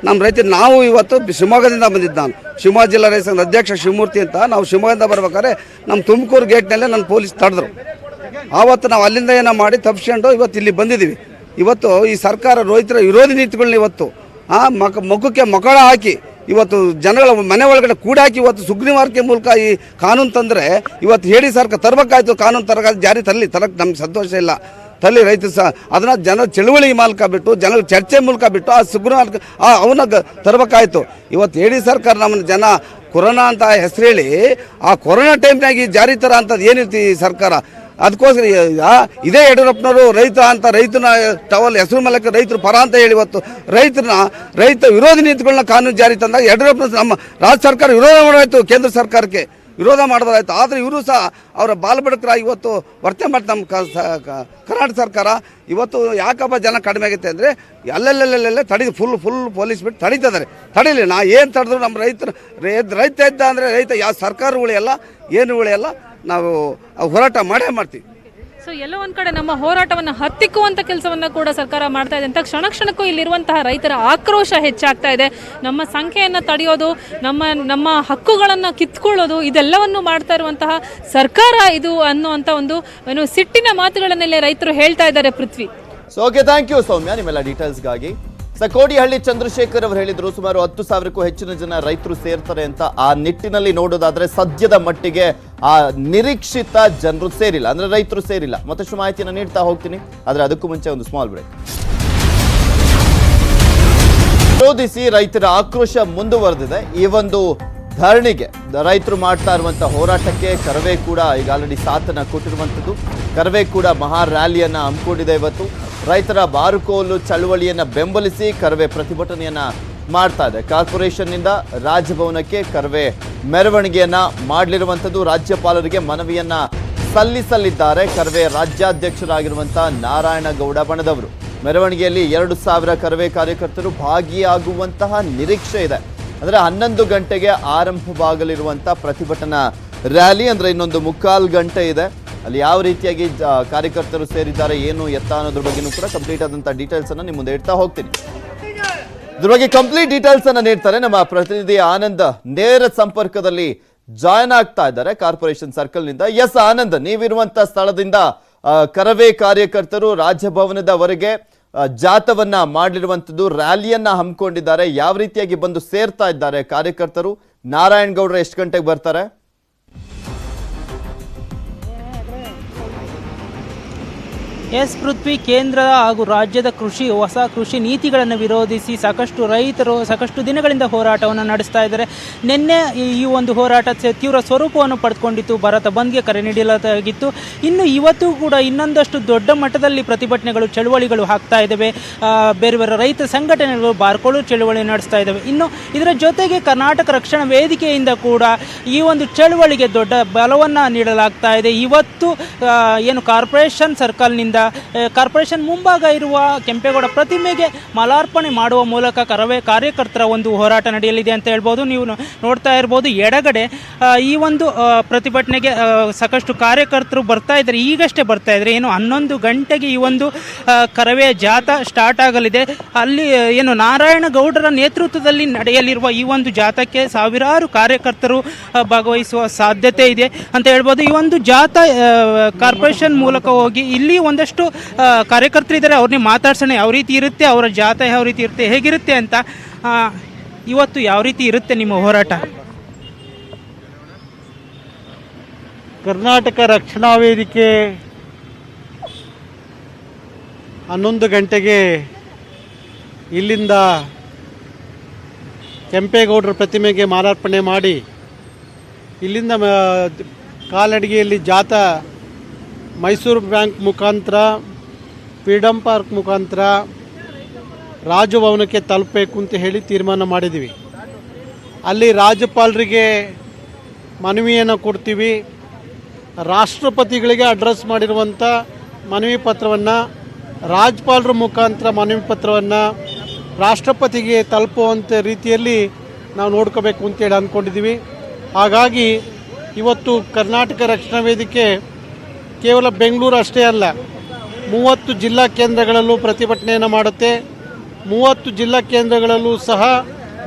ನಮ್ಮ ರೈತರು, ನಾವು ಇವತ್ತು ಶಿವಮೊಗ್ಗದಿಂದ ಬಂದಿದ್ದು. ನಾನು ಶಿವಮೊಗ್ಗ ಜಿಲ್ಲಾ ರೈತ ಸಂಘದ ಅಧ್ಯಕ್ಷ ಶಿವಮೂರ್ತಿ ಅಂತ. ನಾವು ಶಿವಮೊಗ್ಗದಿಂದ ಬರ್ಬೇಕಾದ್ರೆ ನಮ್ಮ ತುಮಕೂರು ಗೇಟ್ನಲ್ಲೇ ನನ್ನ ಪೊಲೀಸ್ ತಡೆದ್ರು. ಆವತ್ತು ನಾವು ಅಲ್ಲಿಂದ ಏನೋ ಮಾಡಿ ತಪ್ಪಿಸ್ಕೊಂಡು ಇವತ್ತು ಇಲ್ಲಿ ಬಂದಿದ್ದೀವಿ. ಇವತ್ತು ಈ ಸರ್ಕಾರ ರೈತರ ವಿರೋಧಿ ನೀತಿಗಳನ್ನ ಇವತ್ತು ಮುಖಕ್ಕೆ ಮಕ್ಕಳ ಹಾಕಿ ಇವತ್ತು ಜನಗಳ ಮನೆ ಒಳಗಡೆ ಕೂಡಾಕಿ ಇವತ್ತು ಸುಗ್ರೀವಾಜ್ಞೆ ಮೂಲಕ ಈ ಕಾನೂನು ತಂದರೆ ಇವತ್ತು ಹೇಳಿ ಸರ್ಕಾರ ತರಬೇಕಾಯ್ತು. ಕಾನೂನು ಜಾರಿ ತರಕ್ಕೆ ನಮ್ಗೆ ಸಂತೋಷ ಇಲ್ಲ. ತಲ್ಲಿ ರೈತರು ಸಹ ಅದನ್ನು ಜನ ಚಳುವಳಿ ಮೂಲಕ ಬಿಟ್ಟು, ಜನರ ಚರ್ಚೆ ಮೂಲಕ ಬಿಟ್ಟು ಆ ಸುಗ್ರೀವಾಜ್ಞೆ ಅವನ್ನ ತರಬೇಕಾಯ್ತು. ಇವತ್ತು ಹೇಳಿ ಸರ್ಕಾರ ನಮ್ಮನ್ನು ಜನ ಕೊರೋನಾ ಅಂತ ಹೆಸರು ಹೇಳಿ ಆ ಕೊರೋನಾ ಟೈಮ್ನಾಗಿ ಜಾರಿ ಥರ ಅಂಥದ್ದು ಏನಿರ್ತಿ ಈ ಸರ್ಕಾರ. ಅದಕ್ಕೋಸ್ಕರ ಇದೇ ಯಡಿಯೂರಪ್ಪನವರು ರೈತನ ಟವಲ್ ಹೆಸರು ಮೂಲಕ ರೈತರು ಪರ ಅಂತ ಹೇಳಿ ಇವತ್ತು ರೈತ ವಿರೋಧಿ ನೀತಿಗಳನ್ನ ಕಾನೂನು ಜಾರಿ ತಂದಾಗ ಯಡಿಯೂರಪ್ಪನ ನಮ್ಮ ರಾಜ್ಯ ಸರ್ಕಾರ ವಿರೋಧ ಮಾಡಾಯಿತು, ಕೇಂದ್ರ ಸರ್ಕಾರಕ್ಕೆ ವಿರೋಧ ಮಾಡೋದಾಯ್ತು. ಆದರೆ ಇವರು ಸಹ ಅವರ ಬಾಲಬಡಕರಾಗಿ ಇವತ್ತು ವರ್ತನೆ ಮಾಡ್ತಾರೆ. ನಮ್ಮ ಕರ್ನಾಟಕ ಸರ್ಕಾರ ಇವತ್ತು ಯಾಕಪ್ಪ ಜನ ಕಡಿಮೆ ಆಗುತ್ತೆ ಅಂದರೆ ಅಲ್ಲೆಲ್ಲೆಲ್ಲೆಲ್ಲೇ ಫುಲ್ ಪೊಲೀಸ್ ಬಿಟ್ಟು ತಡೀತಿದ್ದಾರೆ. ತಡೀಲಿ, ನಾ ಏನು ತಡೆದ್ರು ನಮ್ಮ ರೈತ ಇದ್ದ ಅಂದರೆ ರೈತ ಯಾವ ಸರ್ಕಾರ ಉಳಿಯಲ್ಲ, ಏನು ಉಳಿಯಲ್ಲ. ನಾವು ಹೋರಾಟ ಮಾಡೇ ಮಾಡ್ತೀವಿ. ಸೊ ಎಲ್ಲೋ ಒಂದ್ ಕಡೆ ನಮ್ಮ ಹೋರಾಟವನ್ನು ಹತ್ತಿಕ್ಕುವಂತ ಕೆಲಸವನ್ನ ಕೂಡ ಸರ್ಕಾರ ಮಾಡ್ತಾ ಇದೆ ಅಂತ ಕ್ಷಣಕ್ಕೂ ಇಲ್ಲಿರುವಂತಹ ರೈತರ ಆಕ್ರೋಶ ಹೆಚ್ಚಾಗ್ತಾ ಇದೆ. ನಮ್ಮ ಸಂಖ್ಯೆಯನ್ನ ತಡೆಯೋದು, ನಮ್ಮ ಹಕ್ಕುಗಳನ್ನ ಕಿತ್ಕೊಳ್ಳೋದು, ಇದೆಲ್ಲವನ್ನು ಮಾಡ್ತಾ ಇರುವಂತಹ ಸರ್ಕಾರ ಇದು ಅನ್ನುವಂತ ಒಂದು ಸಿಟ್ಟಿನ ಮಾತುಗಳನ್ನೆಲ್ಲ ರೈತರು ಹೇಳ್ತಾ ಇದ್ದಾರೆ. ಪೃಥ್ವಿ, ಸೊ ಓಕೆ, ಥ್ಯಾಂಕ್ ಯು ಸೌಮ್ಯ ನಿಮ್ಮೆಲ್ಲ ಡೀಟೇಲ್ಸ್ಗಾಗಿ. ಕೋಡಿಹಳ್ಳಿ ಚಂದ್ರಶೇಖರ್ ಅವರು ಹೇಳಿದ್ರು ಸುಮಾರು 10,000ಕ್ಕೂ ಹೆಚ್ಚಿನ ಜನ ರೈತರು ಸೇರ್ತಾರೆ ಅಂತ. ಆ ನಿಟ್ಟಿನಲ್ಲಿ ನೋಡೋದಾದ್ರೆ ಸದ್ಯದ ಮಟ್ಟಿಗೆ ಆ ನಿರೀಕ್ಷಿತ ಜನರು ಸೇರಿಲ್ಲ, ಅಂದ್ರೆ ರೈತರು ಸೇರಿಲ್ಲ. ಮತ್ತಷ್ಟು ಮಾಹಿತಿಯನ್ನು ನೀಡ್ತಾ ಹೋಗ್ತೀನಿ, ಆದ್ರೆ ಅದಕ್ಕೂ ಮುಂಚೆ ಒಂದು ಸ್ಮಾಲ್ ಬ್ರೇಕ್. ವಿರೋಧಿಸಿ ರೈತರ ಆಕ್ರೋಶ ಮುಂದುವರೆದಿದೆ. ಈ ಒಂದು ಧರಣಿಗೆ, ರೈತರು ಮಾಡ್ತಾ ಇರುವಂತಹ ಹೋರಾಟಕ್ಕೆ ಕರವೇ ಕೂಡ ಈಗ ಆಲ್ರೆಡಿ ಸಾಥನ್ನ ಕೊಟ್ಟಿರುವಂಥದ್ದು. ಕರವೇ ಕೂಡ ಮಹಾ ರ್ಯಾಲಿಯನ್ನ ಹಮ್ಮಿಕೊಂಡಿದೆ. ಇವತ್ತು ರೈತರ ಬಾರುಕೋಲು ಚಳವಳಿಯನ್ನ ಬೆಂಬಲಿಸಿ ಕರವೇ ಪ್ರತಿಭಟನೆಯನ್ನ ಮಾಡ್ತಾ ಇದೆ. ಕಾರ್ಪೊರೇಷನ್ನಿಂದ ರಾಜಭವನಕ್ಕೆ ಕರವೇ ಮೆರವಣಿಗೆಯನ್ನ ಮಾಡಲಿರುವಂಥದ್ದು. ರಾಜ್ಯಪಾಲರಿಗೆ ಮನವಿಯನ್ನ ಸಲ್ಲಿಸಲಿದ್ದಾರೆ ಕರವೇ ರಾಜ್ಯಾಧ್ಯಕ್ಷರಾಗಿರುವಂತಹ ನಾರಾಯಣಗೌಡ ಬಣದವರು. ಮೆರವಣಿಗೆಯಲ್ಲಿ 2,000 ಕರವೇ ಕಾರ್ಯಕರ್ತರು ಭಾಗಿಯಾಗುವಂತಹ ನಿರೀಕ್ಷೆ ಇದೆ. ಅಂದ್ರೆ 11 ಗಂಟೆಗೆ ಆರಂಭವಾಗಲಿರುವಂತಹ ಪ್ರತಿಭಟನಾ ರ್ಯಾಲಿ, ಅಂದ್ರೆ ಇನ್ನೊಂದು 3/4 ಗಂಟೆ ಇದೆ. ಅಲ್ಲಿ ಯಾವ ರೀತಿಯಾಗಿ ಕಾರ್ಯಕರ್ತರು ಸೇರಿದ್ದಾರೆ, ಏನು ಎತ್ತ ಅನ್ನೋದ್ರ ಬಗ್ಗೆನೂ ಕೂಡ ಕಂಪ್ಲೀಟ್ ಆದಂತಹ ಡೀಟೇಲ್ಸ್ ಅನ್ನ ನಿಮ್ಮ ಮುಂದೆ ಇಡ್ತಾ ಹೋಗ್ತೀನಿ. ಇದ್ರ ಬಗ್ಗೆ ಕಂಪ್ಲೀಟ್ ಡೀಟೇಲ್ಸ್ ಅನ್ನ ನೀಡ್ತಾರೆ ನಮ್ಮ ಪ್ರತಿನಿಧಿ ಆನಂದ್. ನೇರ ಸಂಪರ್ಕದಲ್ಲಿ ಜಾಯ್ನ್ ಆಗ್ತಾ ಇದ್ದಾರೆ ಕಾರ್ಪೊರೇಷನ್ ಸರ್ಕಲ್ ನಿಂದ. ಎಸ್ ಆನಂದ್, ನೀವಿರುವಂತ ಸ್ಥಳದಿಂದ ಕರವೇ ಕಾರ್ಯಕರ್ತರು ರಾಜಭವನದವರೆಗೆ ಜಾಥವನ್ನ ಮಾಡಲಿರುವಂತದ್ದು, ರ್ಯಾಲಿಯನ್ನ ಹಮ್ಮಿಕೊಂಡಿದ್ದಾರೆ. ಯಾವ ರೀತಿಯಾಗಿ ಬಂದು ಸೇರ್ತಾ ಇದ್ದಾರೆ ಕಾರ್ಯಕರ್ತರು? ನಾರಾಯಣಗೌಡ್ರು ಎಷ್ಟು ಗಂಟೆಗೆ ಬರ್ತಾರೆ? ಎಸ್ ಪೃಥ್ವಿ, ಕೇಂದ್ರ ಹಾಗೂ ರಾಜ್ಯದ ಹೊಸ ಕೃಷಿ ನೀತಿಗಳನ್ನು ವಿರೋಧಿಸಿ ಸಾಕಷ್ಟು ರೈತರು ಸಾಕಷ್ಟು ದಿನಗಳಿಂದ ಹೋರಾಟವನ್ನು ನಡೆಸ್ತಾ ಇದ್ದಾರೆ. ನಿನ್ನೆ ಈ ಒಂದು ಹೋರಾಟ ತೀವ್ರ ಸ್ವರೂಪವನ್ನು ಪಡೆದುಕೊಂಡಿತ್ತು. ಭಾರತ ಬಂದ್ಗೆ ಕರೆ ನೀಡಲಾಗಿತ್ತು. ಇನ್ನು ಇವತ್ತು ಕೂಡ ಇನ್ನೊಂದಷ್ಟು ದೊಡ್ಡ ಮಟ್ಟದಲ್ಲಿ ಪ್ರತಿಭಟನೆಗಳು, ಚಳುವಳಿಗಳು ಆಗ್ತಾ ಇದ್ದಾವೆ. ಬೇರೆ ಬೇರೆ ರೈತ ಸಂಘಟನೆಗಳು ಬಾರ್ಕೋಳು ಚಳುವಳಿ ನಡೆಸ್ತಾ ಇದ್ದಾವೆ. ಇನ್ನು ಇದರ ಜೊತೆಗೆ ಕರ್ನಾಟಕ ರಕ್ಷಣಾ ವೇದಿಕೆಯಿಂದ ಕೂಡ ಈ ಒಂದು ಚಳುವಳಿಗೆ ದೊಡ್ಡ ಬಲವನ್ನು ನೀಡಲಾಗ್ತಾ ಇದೆ. ಇವತ್ತು ಏನು ಕಾರ್ಪೊರೇಷನ್ ಸರ್ಕಲ್ನಿಂದ ಕಾರ್ಪೊರೇಷನ್ ಮುಂಭಾಗ ಇರುವ ಕೆಂಪೇಗೌಡ ಪ್ರತಿಮೆಗೆ ಮಾಲಾರ್ಪಣೆ ಮಾಡುವ ಮೂಲಕ ಕಾರ್ಯಕರ್ತರ ಒಂದು ಹೋರಾಟ ನಡೆಯಲಿದೆ ಅಂತ ಹೇಳ್ಬೋದು. ನೀವು ನೋಡ್ತಾ ಇರ್ಬೋದು ಎಡಗಡೆ ಈ ಒಂದು ಪ್ರತಿಭಟನೆಗೆ ಸಾಕಷ್ಟು ಕಾರ್ಯಕರ್ತರು ಬರ್ತಾ ಇದ್ದಾರೆ. ಈಗಷ್ಟೇ ಬರ್ತಾ ಇದ್ದಾರೆ. ಏನು 11 ಗಂಟೆಗೆ ಈ ಒಂದು ಕರವೇ ಜಾಥಾ ಸ್ಟಾರ್ಟ್ ಆಗಲಿದೆ. ಅಲ್ಲಿ ಏನು ನಾರಾಯಣಗೌಡರ ನೇತೃತ್ವದಲ್ಲಿ ನಡೆಯಲಿರುವ ಈ ಒಂದು ಜಾಥಾಕ್ಕೆ ಸಾವಿರಾರು ಕಾರ್ಯಕರ್ತರು ಭಾಗವಹಿಸುವ ಸಾಧ್ಯತೆ ಇದೆ ಅಂತ ಹೇಳ್ಬೋದು. ಈ ಒಂದು ಜಾಥಾ ಕಾರ್ಪೊರೇಷನ್ ಮೂಲಕ ಹೋಗಿ ಇಲ್ಲಿ ಒಂದಷ್ಟು ಕಾರ್ಯಕರ್ತರಿದ್ದಾರೆ, ಅವ್ರನ್ನೇ ಮಾತಾಡ್ಸೋಣ. ಯಾವ ರೀತಿ ಇರುತ್ತೆ ಅವರ ಜಾಥಾ, ಯಾವ ರೀತಿ ಇರುತ್ತೆ, ಹೇಗಿರುತ್ತೆ ಅಂತ. ಇವತ್ತು ಯಾವ ರೀತಿ ಇರುತ್ತೆ ನಿಮ್ಮ ಹೋರಾಟ? ಕರ್ನಾಟಕ ರಕ್ಷಣಾ ವೇದಿಕೆ 11 ಗಂಟೆಗೆ ಇಲ್ಲಿಂದ ಕೆಂಪೇಗೌಡರ ಪ್ರತಿಮೆಗೆ ಮಾಲಾರ್ಪಣೆ ಮಾಡಿ ಇಲ್ಲಿಂದ ಕಾಲ್ನಡಿಗೆಯಲ್ಲಿ ಜಾಥಾ ಮೈಸೂರು ಬ್ಯಾಂಕ್ ಮುಖಾಂತರ, ಫ್ರೀಡಮ್ ಪಾರ್ಕ್ ಮುಖಾಂತರ ರಾಜಭವನಕ್ಕೆ ತಲುಪಬೇಕು ಅಂತ ಹೇಳಿ ತೀರ್ಮಾನ ಮಾಡಿದ್ದೀವಿ. ಅಲ್ಲಿ ರಾಜ್ಯಪಾಲರಿಗೆ ಮನವಿಯನ್ನು ಕೊಡ್ತೀವಿ. ರಾಷ್ಟ್ರಪತಿಗಳಿಗೆ ಅಡ್ರೆಸ್ ಮಾಡಿರುವಂಥ ಮನವಿ ಪತ್ರವನ್ನು ರಾಜ್ಯಪಾಲರ ಮುಖಾಂತರ ಮನವಿ ಪತ್ರವನ್ನು ರಾಷ್ಟ್ರಪತಿಗೆ ತಲುಪುವಂಥ ರೀತಿಯಲ್ಲಿ ನಾವು ನೋಡ್ಕೋಬೇಕು ಅಂತೇಳಿ ಅಂದ್ಕೊಂಡಿದ್ದೀವಿ. ಹಾಗಾಗಿ ಇವತ್ತು ಕರ್ನಾಟಕ ರಕ್ಷಣಾ ವೇದಿಕೆ ಕೇವಲ ಬೆಂಗಳೂರು ಅಷ್ಟೇ ಅಲ್ಲ, 30 ಜಿಲ್ಲಾ ಕೇಂದ್ರಗಳಲ್ಲೂ ಪ್ರತಿಭಟನೆಯನ್ನು ಮಾಡುತ್ತೆ. 30 ಜಿಲ್ಲಾ ಕೇಂದ್ರಗಳಲ್ಲೂ ಸಹ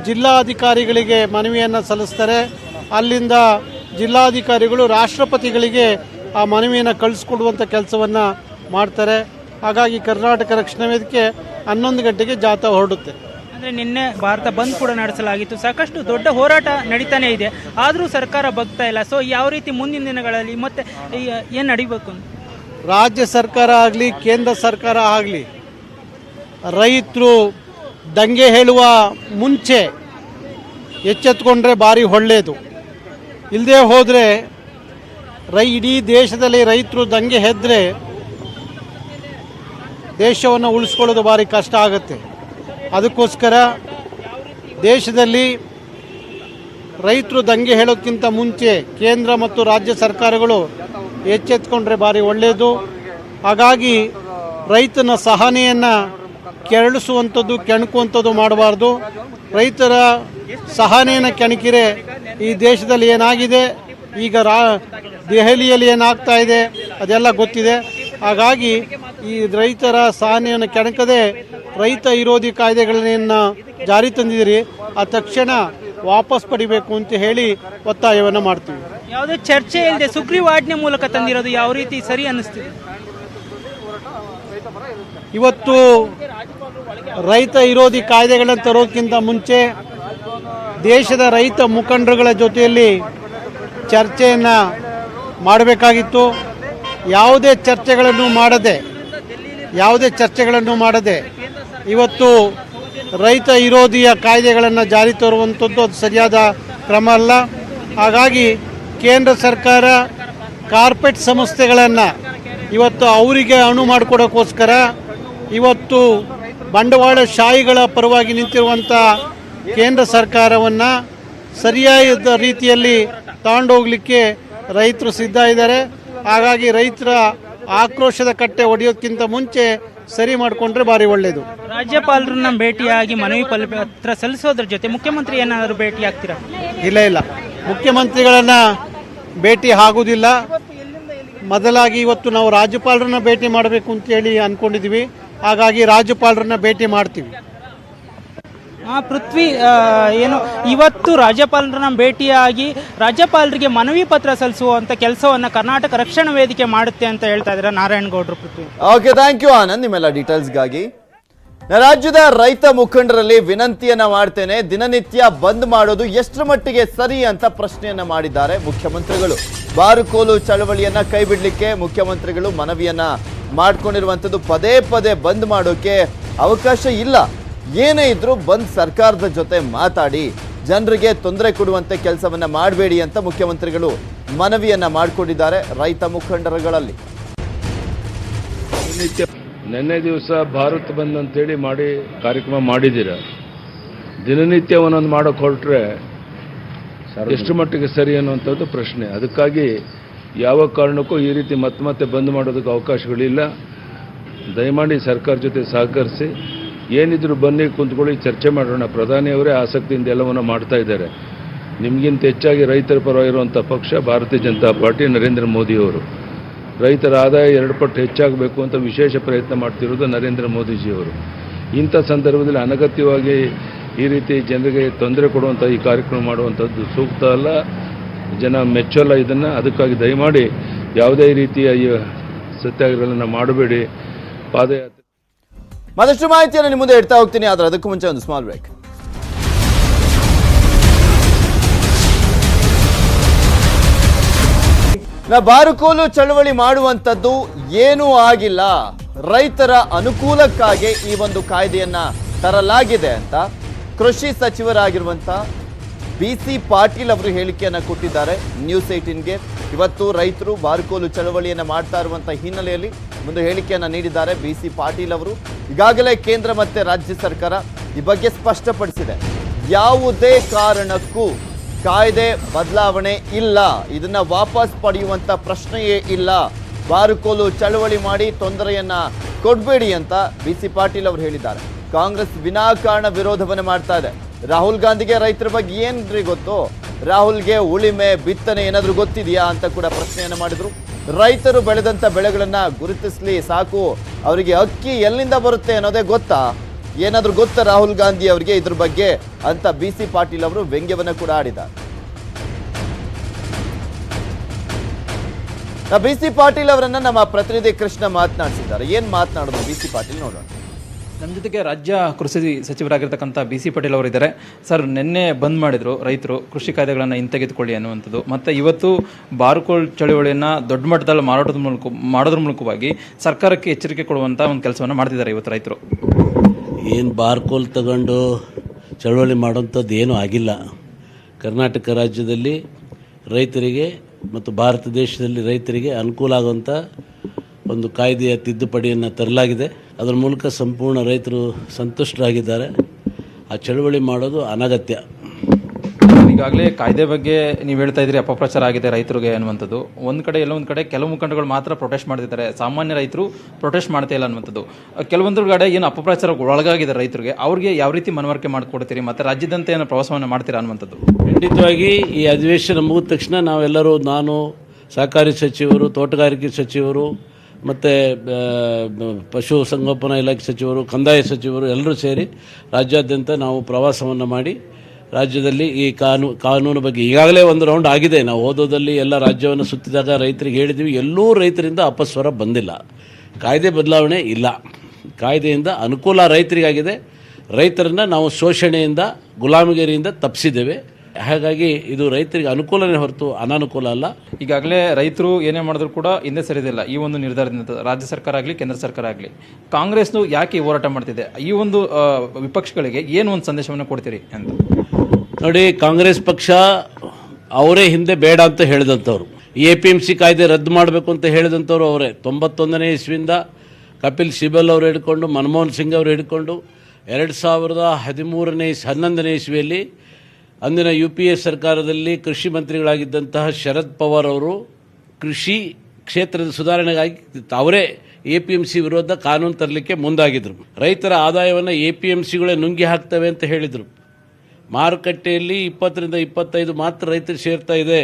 ಜಿಲ್ಲಾಧಿಕಾರಿಗಳಿಗೆ ಮನವಿಯನ್ನು ಸಲ್ಲಿಸ್ತಾರೆ. ಅಲ್ಲಿಂದ ಜಿಲ್ಲಾಧಿಕಾರಿಗಳು ರಾಷ್ಟ್ರಪತಿಗಳಿಗೆ ಆ ಮನವಿಯನ್ನು ಕಳಿಸ್ಕೊಡುವಂಥ ಕೆಲಸವನ್ನು ಮಾಡ್ತಾರೆ. ಹಾಗಾಗಿ ಕರ್ನಾಟಕ ರಕ್ಷಣಾ ವೇದಿಕೆ 11 ಗಂಟೆಗೆ ಜಾಥಾ ಹೊರಡುತ್ತೆ. ಅಂದರೆ ನಿನ್ನೆ ಭಾರತ ಬಂದ್ ಕೂಡ ನಡೆಸಲಾಗಿತ್ತು. ಸಾಕಷ್ಟು ದೊಡ್ಡ ಹೋರಾಟ ನಡೀತಾನೆ ಇದೆ, ಆದರೂ ಸರ್ಕಾರ ಬಗ್ತಾ ಇಲ್ಲ. ಸೊ ಯಾವ ರೀತಿ ಮುಂದಿನ ದಿನಗಳಲ್ಲಿ ಮತ್ತೆ ಏನು ನಡಿಬೇಕು? ರಾಜ್ಯ ಸರ್ಕಾರ ಆಗಲಿ ಕೇಂದ್ರ ಸರ್ಕಾರ ಆಗಲಿ ರೈತರು ದಂಗೆ ಹೇಳುವ ಮುಂಚೆ ಎಚ್ಚೆತ್ಕೊಂಡ್ರೆ ಭಾರಿ ಒಳ್ಳೆಯದು. ಇಲ್ಲದೆ ಹೋದರೆ ಇಡೀ ದೇಶದಲ್ಲಿ ರೈತರು ದಂಗೆ ಎದ್ದರೆ ದೇಶವನ್ನು ಉಳಿಸ್ಕೊಳ್ಳೋದು ಭಾರಿ ಕಷ್ಟ ಆಗುತ್ತೆ. ಅದಕ್ಕೋಸ್ಕರ ದೇಶದಲ್ಲಿ ರೈತರು ದಂಗೆ ಹೇಳೋಕ್ಕಿಂತ ಮುಂಚೆ ಕೇಂದ್ರ ಮತ್ತು ರಾಜ್ಯ ಸರ್ಕಾರಗಳು ಎಚ್ಚೆತ್ಕೊಂಡ್ರೆ ಭಾರಿ ಒಳ್ಳೆಯದು. ಹಾಗಾಗಿ ರೈತನ ಸಹನೆಯನ್ನು ಕೆರಳಿಸುವಂಥದ್ದು, ಕೆಣಕುವಂಥದ್ದು ಮಾಡಬಾರ್ದು. ರೈತರ ಸಹನೆಯನ್ನು ಕೆಣಕಿರೆ ಈ ದೇಶದಲ್ಲಿ ಏನಾಗಿದೆ, ಈಗ ದೆಹಲಿಯಲ್ಲಿ ಏನಾಗ್ತಾ ಇದೆ ಅದೆಲ್ಲ ಗೊತ್ತಿದೆ. ಹಾಗಾಗಿ ಈ ರೈತರ ಸಹನೆಯನ್ನು ಕೆಣಕದೆ ರೈತ ವಿರೋಧಿ ಕಾಯ್ದೆಗಳನ್ನ ಜಾರಿ ತಂದಿದ್ದೀರಿ, ಆ ತಕ್ಷಣ ವಾಪಸ್ ಪಡಿಬೇಕು ಅಂತ ಹೇಳಿ ಒತ್ತಾಯವನ್ನು ಮಾಡ್ತೀವಿ. ಯಾವುದೇ ಚರ್ಚೆ ಇಲ್ಲದೆ ಸುಗ್ರೀವಾಜ್ಞೆ ಮೂಲಕ ತಂದಿರೋದು ಯಾವ ರೀತಿ ಸರಿ ಅನ್ನಿಸ್ತಿದೆ? ಇವತ್ತು ರೈತ ವಿರೋಧಿ ಕಾಯ್ದೆಗಳನ್ನು ತರೋದಕ್ಕಿಂತ ಮುಂಚೆ ದೇಶದ ರೈತ ಮುಖಂಡರುಗಳ ಜೊತೆಯಲ್ಲಿ ಚರ್ಚೆಯನ್ನು ಮಾಡಬೇಕಾಗಿತ್ತು. ಯಾವುದೇ ಚರ್ಚೆಗಳನ್ನು ಮಾಡದೆ ಇವತ್ತು ರೈತ ವಿರೋಧಿಯ ಕಾಯ್ದೆಗಳನ್ನು ಜಾರಿ ತರುವಂಥದ್ದು ಅದು ಸರಿಯಾದ ಕ್ರಮ ಅಲ್ಲ. ಹಾಗಾಗಿ ಕೇಂದ್ರ ಸರ್ಕಾರ ಕಾರ್ಪೊರೇಟ್ ಸಂಸ್ಥೆಗಳನ್ನು ಇವತ್ತು ಅವರಿಗೆ ಅಣು ಮಾಡಿಕೊಡೋಕ್ಕೋಸ್ಕರ ಇವತ್ತು ಬಂಡವಾಳಶಾಹಿಗಳ ಪರವಾಗಿ ನಿಂತಿರುವಂಥ ಕೇಂದ್ರ ಸರ್ಕಾರವನ್ನು ಸರಿಯಾದ ರೀತಿಯಲ್ಲಿ ತಗೊಂಡೋಗ್ಲಿಕ್ಕೆ ರೈತರು ಸಿದ್ಧ ಇದ್ದಾರೆ. ಹಾಗಾಗಿ ರೈತರ ಆಕ್ರೋಶದ ಕಟ್ಟೆ ಒಡೆಯೋದಕ್ಕಿಂತ ಮುಂಚೆ ಸರಿ ಮಾಡಿಕೊಂಡ್ರೆ ಭಾರಿ ಒಳ್ಳೆಯದು. ರಾಜ್ಯಪಾಲರನ್ನ ಭೇಟಿಯಾಗಿ ಮನವಿ ಪತ್ರ ಸಲ್ಲಿಸೋದ್ರ ಜೊತೆ ಮುಖ್ಯಮಂತ್ರಿ ಏನಾದರೂ ಭೇಟಿ ಆಗ್ತೀರಾ? ಇಲ್ಲ, ಮುಖ್ಯಮಂತ್ರಿಗಳನ್ನು ಭೇಟಿ ಆಗುವುದಿಲ್ಲ. ಮೊದಲಾಗಿ ಇವತ್ತು ನಾವು ರಾಜ್ಯಪಾಲರನ್ನ ಭೇಟಿ ಮಾಡಬೇಕು ಅಂತೇಳಿ ಅಂದ್ಕೊಂಡಿದ್ದೀವಿ. ಹಾಗಾಗಿ ರಾಜ್ಯಪಾಲರನ್ನ ಭೇಟಿ ಮಾಡ್ತೀವಿ. ಪೃಥ್ವಿ, ಏನು ಇವತ್ತು ರಾಜ್ಯಪಾಲರನ್ನ ಭೇಟಿಯಾಗಿ ರಾಜ್ಯಪಾಲರಿಗೆ ಮನವಿ ಪತ್ರ ಸಲ್ಲಿಸುವಂಥ ಕೆಲಸವನ್ನು ಕರ್ನಾಟಕ ರಕ್ಷಣಾ ವೇದಿಕೆ ಮಾಡುತ್ತೆ ಅಂತ ಹೇಳ್ತಾ ಇದ್ದಾರೆ ನಾರಾಯಣಗೌಡರು. ಪೃಥ್ವಿ, ಓಕೆ, ಥ್ಯಾಂಕ್ ಯು ಆನಂದ್ ನಿಮ್ಮೆಲ್ಲ ಡೀಟೇಲ್ಸ್ಗಾಗಿ. ರಾಜ್ಯದ ರೈತ ಮುಖಂಡರಲ್ಲಿ ವಿನಂತಿಯನ್ನ ಮಾಡ್ತೇನೆ, ದಿನನಿತ್ಯ ಬಂದ್ ಮಾಡೋದು ಎಷ್ಟರ ಮಟ್ಟಿಗೆ ಸರಿ ಅಂತ ಪ್ರಶ್ನೆಯನ್ನ ಮಾಡಿದ್ದಾರೆ ಮುಖ್ಯಮಂತ್ರಿಗಳು. ಬಾರುಕೋಲು ಚಳವಳಿಯನ್ನ ಕೈ ಬಿಡ್ಲಿಕ್ಕೆ ಮುಖ್ಯಮಂತ್ರಿಗಳು ಮನವಿಯನ್ನ ಮಾಡ್ಕೊಂಡಿರುವಂಥದ್ದು. ಪದೇ ಪದೇ ಬಂದ್ ಮಾಡೋಕೆ ಅವಕಾಶ ಇಲ್ಲ. ಏನೇ ಇದ್ರೂ ಬಂದ್ ಸರ್ಕಾರದ ಜೊತೆ ಮಾತಾಡಿ ಜನರಿಗೆ ತೊಂದರೆ ಕೊಡುವಂತೆ ಕೆಲಸವನ್ನ ಮಾಡಬೇಡಿ ಅಂತ ಮುಖ್ಯಮಂತ್ರಿಗಳು ಮನವಿಯನ್ನ ಮಾಡಿಕೊಂಡಿದ್ದಾರೆ ರೈತ ಮುಖಂಡರುಗಳಲ್ಲಿ. ನಿನ್ನೆ ದಿವಸ ಭಾರತ್ ಬಂದ್ ಅಂತೇಳಿ ಮಾಡಿ ಕಾರ್ಯಕ್ರಮ ಮಾಡಿದ್ದೀರ. ದಿನನಿತ್ಯ ಒಂದೊಂದು ಮಾಡೋಕೆ ಹೊರಟ್ರೆ ಎಷ್ಟು ಮಟ್ಟಿಗೆ ಸರಿ ಅನ್ನುವಂಥದ್ದು ಪ್ರಶ್ನೆ. ಅದಕ್ಕಾಗಿ ಯಾವ ಕಾರಣಕ್ಕೂ ಈ ರೀತಿ ಮತ್ತೆ ಬಂದ್ ಮಾಡೋದಕ್ಕೆ ಅವಕಾಶಗಳಿಲ್ಲ. ದಯಮಾಡಿ ಸರ್ಕಾರ ಜೊತೆ ಸಹಕರಿಸಿ, ಏನಿದ್ರು ಬನ್ನಿ ಕುಂತ್ಕೊಳ್ಳಿ, ಚರ್ಚೆ ಮಾಡೋಣ. ಪ್ರಧಾನಿಯವರೇ ಆಸಕ್ತಿಯಿಂದ ಎಲ್ಲವನ್ನು ಮಾಡ್ತಾ ಇದ್ದಾರೆ. ನಿಮಗಿಂತ ಹೆಚ್ಚಾಗಿ ರೈತರ ಪರವಾಗಿರುವಂಥ ಪಕ್ಷ ಭಾರತೀಯ ಜನತಾ ಪಾರ್ಟಿ, ನರೇಂದ್ರ ಮೋದಿಯವರು. ರೈತರ ಆದಾಯ 2 ಪಟ್ಟು ಹೆಚ್ಚಾಗಬೇಕು ಅಂತ ವಿಶೇಷ ಪ್ರಯತ್ನ ಮಾಡ್ತಿರೋದು ನರೇಂದ್ರ ಮೋದಿಜಿಯವರು. ಇಂಥ ಸಂದರ್ಭದಲ್ಲಿ ಅನಗತ್ಯವಾಗಿ ಈ ರೀತಿ ಜನರಿಗೆ ತೊಂದರೆ ಕೊಡುವಂಥ ಈ ಕಾರ್ಯಕ್ರಮ ಮಾಡುವಂಥದ್ದು ಸೂಕ್ತ ಅಲ್ಲ, ಜನ ಮೆಚ್ಚಲ್ಲ ಇದನ್ನು. ಅದಕ್ಕಾಗಿ ದಯಮಾಡಿ ಯಾವುದೇ ರೀತಿಯ ಈ ಸತ್ಯಾಗ್ರಹಗಳನ್ನು ಮಾಡಬೇಡಿ. ಪಾದಯಾತ್ರೆ ಮತ್ತಷ್ಟು ಮಾಹಿತಿಯನ್ನು ನಿಮ್ಮ ಮುಂದೆ ಇಡ್ತಾ ಹೋಗ್ತೀನಿ, ಆದರೆ ಅದಕ್ಕೂ ಮುಂಚೆ ಒಂದು ಸ್ಮಾಲ್ ಬ್ರೇಕ್. ಬಾರುಕೋಲು ಚಳವಳಿ ಮಾಡುವಂಥದ್ದು ಏನೂ ಆಗಿಲ್ಲ, ರೈತರ ಅನುಕೂಲಕ್ಕಾಗಿ ಈ ಒಂದು ಕಾಯ್ದೆಯನ್ನ ತರಲಾಗಿದೆ ಅಂತ ಕೃಷಿ ಸಚಿವರಾಗಿರುವಂತ BC ಪಾಟೀಲ್ ಅವರು ಹೇಳಿಕೆಯನ್ನ ಕೊಟ್ಟಿದ್ದಾರೆ ನ್ಯೂಸ್ 18ಗೆ. ಇವತ್ತು ರೈತರು ಬಾರುಕೋಲು ಚಳವಳಿಯನ್ನ ಮಾಡ್ತಾ ಇರುವಂತ ಹಿನ್ನೆಲೆಯಲ್ಲಿ ಒಂದು ಹೇಳಿಕೆಯನ್ನ ನೀಡಿದ್ದಾರೆ BC ಪಾಟೀಲ್ ಅವರು. ಈಗಾಗಲೇ ಕೇಂದ್ರ ಮತ್ತೆ ರಾಜ್ಯ ಸರ್ಕಾರ ಈ ಬಗ್ಗೆ ಸ್ಪಷ್ಟಪಡಿಸಿದೆ. ಯಾವುದೇ ಕಾರಣಕ್ಕೂ ಕಾಯ್ದೆ ಬದಲಾವಣೆ ಇಲ್ಲ, ಇದನ್ನ ವಾಪಸ್ ಪಡೆಯುವಂತ ಪ್ರಶ್ನೆಯೇ ಇಲ್ಲ. ಬಾರುಕೋಲು ಚಳವಳಿ ಮಾಡಿ ತೊಂದರೆಯನ್ನ ಕೊಡಬೇಡಿ ಅಂತ BC ಪಾಟೀಲ್ ಅವರು ಹೇಳಿದ್ದಾರೆ. ಕಾಂಗ್ರೆಸ್ ವಿನಾಕಾರಣ ವಿರೋಧವನ್ನು ಮಾಡ್ತಾ ಇದೆ. ರಾಹುಲ್ ಗಾಂಧಿಗೆ ರೈತರ ಬಗ್ಗೆ ಏನ್ರಿ ಗೊತ್ತು? ರಾಹುಲ್ಗೆ ಉಳಿಮೆ ಬಿತ್ತನೆ ಏನಾದ್ರೂ ಗೊತ್ತಿದೆಯಾ ಅಂತ ಕೂಡ ಪ್ರಶ್ನೆಯನ್ನ ಮಾಡಿದ್ರು. ರೈತರು ಬೆಳೆದಂತ ಬೆಳೆಗಳನ್ನ ಗುರುತಿಸ್ಲಿ ಸಾಕು, ಅವರಿಗೆ ಅಕ್ಕಿ ಎಲ್ಲಿಂದ ಬರುತ್ತೆ ಅನ್ನೋದೇ ಗೊತ್ತಾ? ಏನಾದ್ರೂ ಗೊತ್ತಾ ರಾಹುಲ್ ಗಾಂಧಿ ಅವರಿಗೆ ಇದ್ರ ಬಗ್ಗೆ ಅಂತ BC ಪಾಟೀಲ್ ಅವರು ವ್ಯಂಗ್ಯವನ್ನ ಕೂಡ ಆಡಿದ್ದಾರೆ. BC ಪಾಟೀಲ್ ಅವರನ್ನ ನಮ್ಮ ಪ್ರತಿನಿಧಿ ಕೃಷ್ಣ ಮಾತನಾಡಿಸಿದ್ದಾರೆ. ಏನ್ ಮಾತನಾಡೋದು BC ಪಾಟೀಲ್ ನೋಡೋಣ. ನಮ್ಮ ಜೊತೆಗೆ ರಾಜ್ಯ ಕೃಷಿ ಸಚಿವರಾಗಿರ್ತಕ್ಕಂಥ BC ಪಾಟೀಲ್ ಅವರು ಇದ್ದಾರೆ. ಸರ್, ನಿನ್ನೆ ಬಂದ್ ಮಾಡಿದ್ರು ರೈತರು ಕೃಷಿ ಕಾಯ್ದೆಗಳನ್ನು ಹಿಂತೆಗೆದುಕೊಳ್ಳಿ ಅನ್ನುವಂಥದ್ದು. ಮತ್ತು ಇವತ್ತು ಬಾರುಕೋಲ್ ಚಳವಳಿಯನ್ನು ದೊಡ್ಡ ಮಟ್ಟದಲ್ಲಿ ಮಾಡೋದ್ರ ಮೂಲಕವಾಗಿ ಸರ್ಕಾರಕ್ಕೆ ಎಚ್ಚರಿಕೆ ಕೊಡುವಂಥ ಒಂದು ಕೆಲಸವನ್ನು ಮಾಡ್ತಿದ್ದಾರೆ ಇವತ್ತು ರೈತರು. ಏನು ಬಾರ್ಕೋಲ್ ತಗೊಂಡು ಚಳವಳಿ ಮಾಡೋಂಥದ್ದು ಏನೂ ಆಗಿಲ್ಲ. ಕರ್ನಾಟಕ ರಾಜ್ಯದಲ್ಲಿ ರೈತರಿಗೆ ಮತ್ತು ಭಾರತ ದೇಶದಲ್ಲಿ ರೈತರಿಗೆ ಅನುಕೂಲ ಆಗುವಂಥ ಒಂದು ಕಾಯ್ದೆಯ ತಿದ್ದುಪಡಿಯನ್ನು ತರಲಾಗಿದೆ. ಅದರ ಮೂಲಕ ಸಂಪೂರ್ಣ ರೈತರು ಸಂತುಷ್ಟರಾಗಿದ್ದಾರೆ. ಆ ಚಳವಳಿ ಮಾಡೋದು ಅನಗತ್ಯ. ಈಗಾಗಲೇ ಕಾಯ್ದೆ ಬಗ್ಗೆ ನೀವು ಹೇಳ್ತಾ ಇದ್ದೀರಿ ಅಪಪ್ರಚಾರ ಆಗಿದೆ ರೈತರಿಗೆ ಅನ್ನುವಂಥದ್ದು. ಒಂದು ಕಡೆ ಎಲ್ಲೊಂದು ಕಡೆ ಕೆಲವು ಮುಖಂಡಗಳು ಮಾತ್ರ ಪ್ರೊಟೆಸ್ಟ್ ಮಾಡ್ತಿದ್ದಾರೆ, ಸಾಮಾನ್ಯ ರೈತರು ಪ್ರೊಟೆಸ್ಟ್ ಮಾಡ್ತಾ ಇಲ್ಲ ಅನ್ನುವಂಥದ್ದು. ಕೆಲವೊಂದು ಕಡೆ ಏನು ಅಪಪ್ರಚಾರ ಒಳಗಾಗಿದೆ ರೈತರಿಗೆ, ಅವ್ರಿಗೆ ಯಾವ ರೀತಿ ಮನವರಿಕೆ ಮಾಡಿಕೊಡ್ತೀರಿ ಮತ್ತು ರಾಜ್ಯದಂತ ಏನು ಪ್ರವಾಸವನ್ನು ಮಾಡ್ತೀರಾ ಅನ್ನುವಂಥದ್ದು? ಖಂಡಿತವಾಗಿ ಈ ಅಧಿವೇಶನ ಮುಗಿದ ತಕ್ಷಣ ನಾವೆಲ್ಲರೂ, ನಾನು, ಸಹಕಾರಿ ಸಚಿವರು, ತೋಟಗಾರಿಕೆ ಸಚಿವರು ಮತ್ತು ಪಶು ಸಂಗೋಪನಾ ಇಲಾಖೆ ಸಚಿವರು, ಕಂದಾಯ ಸಚಿವರು ಎಲ್ಲರೂ ಸೇರಿ ರಾಜ್ಯಾದ್ಯಂತ ನಾವು ಪ್ರವಾಸವನ್ನು ಮಾಡಿ ರಾಜ್ಯದಲ್ಲಿ ಈ ಕಾನೂನು ಬಗ್ಗೆ ಈಗಾಗಲೇ ಒಂದು ರೌಂಡ್ ಆಗಿದೆ. ನಾವು ಓದೋದಲ್ಲಿ ಎಲ್ಲ ರಾಜ್ಯವನ್ನು ಸುತ್ತಿದಾಗ ರೈತರಿಗೆ ಹೇಳಿದ್ದೀವಿ, ಎಲ್ಲೂ ರೈತರಿಂದ ಅಪಸ್ವರ ಬಂದಿಲ್ಲ. ಕಾಯ್ದೆ ಬದಲಾವಣೆ ಇಲ್ಲ, ಕಾಯ್ದೆಯಿಂದ ಅನುಕೂಲ ರೈತರಿಗಾಗಿದೆ. ರೈತರನ್ನು ನಾವು ಶೋಷಣೆಯಿಂದ, ಗುಲಾಮಗಿರಿಯಿಂದ ತಪ್ಪಿಸಿದ್ದೇವೆ. ಹಾಗಾಗಿ ಇದು ರೈತರಿಗೆ ಅನುಕೂಲನೇ ಹೊರತು ಅನಾನುಕೂಲ ಅಲ್ಲ. ಈಗಾಗಲೇ ರೈತರು ಏನೇ ಮಾಡಿದ್ರು ಕೂಡ ಹಿಂದೆ ಸರಿದಿಲ್ಲ ಈ ಒಂದು ನಿರ್ಧಾರದಿಂದ. ರಾಜ್ಯ ಸರ್ಕಾರ ಆಗಲಿ ಕೇಂದ್ರ ಸರ್ಕಾರ ಆಗಲಿ, ಕಾಂಗ್ರೆಸ್ನು ಯಾಕೆ ಹೋರಾಟ ಮಾಡ್ತಿದೆ? ಈ ಒಂದು ವಿಪಕ್ಷಗಳಿಗೆ ಏನು ಒಂದು ಸಂದೇಶವನ್ನು ಕೊಡ್ತೀರಿ ಅಂತ? ನೋಡಿ, ಕಾಂಗ್ರೆಸ್ ಪಕ್ಷ ಅವರೇ ಹಿಂದೆ ಬೇಡ ಅಂತ ಹೇಳಿದಂಥವ್ರು. APMC ಕಾಯ್ದೆ ರದ್ದು ಮಾಡಬೇಕು ಅಂತ ಹೇಳಿದಂಥವ್ರು ಅವರೇ. 91ನೇ ಇಸ್ವಿಯಿಂದ ಕಪಿಲ್ ಸಿಬಲ್ ಅವರು ಹಿಡ್ಕೊಂಡು, ಮನಮೋಹನ್ ಸಿಂಗ್ ಅವರು ಹಿಡ್ಕೊಂಡು 2011ನೇ ಇಸ್ವಿಯಲ್ಲಿ ಅಂದಿನ UPA ಸರ್ಕಾರದಲ್ಲಿ ಕೃಷಿ ಮಂತ್ರಿಗಳಾಗಿದ್ದಂತಹ ಶರದ್ ಪವಾರ್ ಅವರು ಕೃಷಿ ಕ್ಷೇತ್ರದ ಸುಧಾರಣೆಗಾಗಿ ಅವರೇ APMC ವಿರೋಧ ಕಾನೂನು ತರಲಿಕ್ಕೆ ಮುಂದಾಗಿದ್ದರು. ರೈತರ ಆದಾಯವನ್ನು APMCಗಳೇ ನುಂಗಿ ಹಾಕ್ತವೆ ಅಂತ ಹೇಳಿದರು. ಮಾರುಕಟ್ಟೆಯಲ್ಲಿ 20ರಿಂದ 25 ಮಾತ್ರ ರೈತರು ಸೇರ್ತಾ ಇದೆ.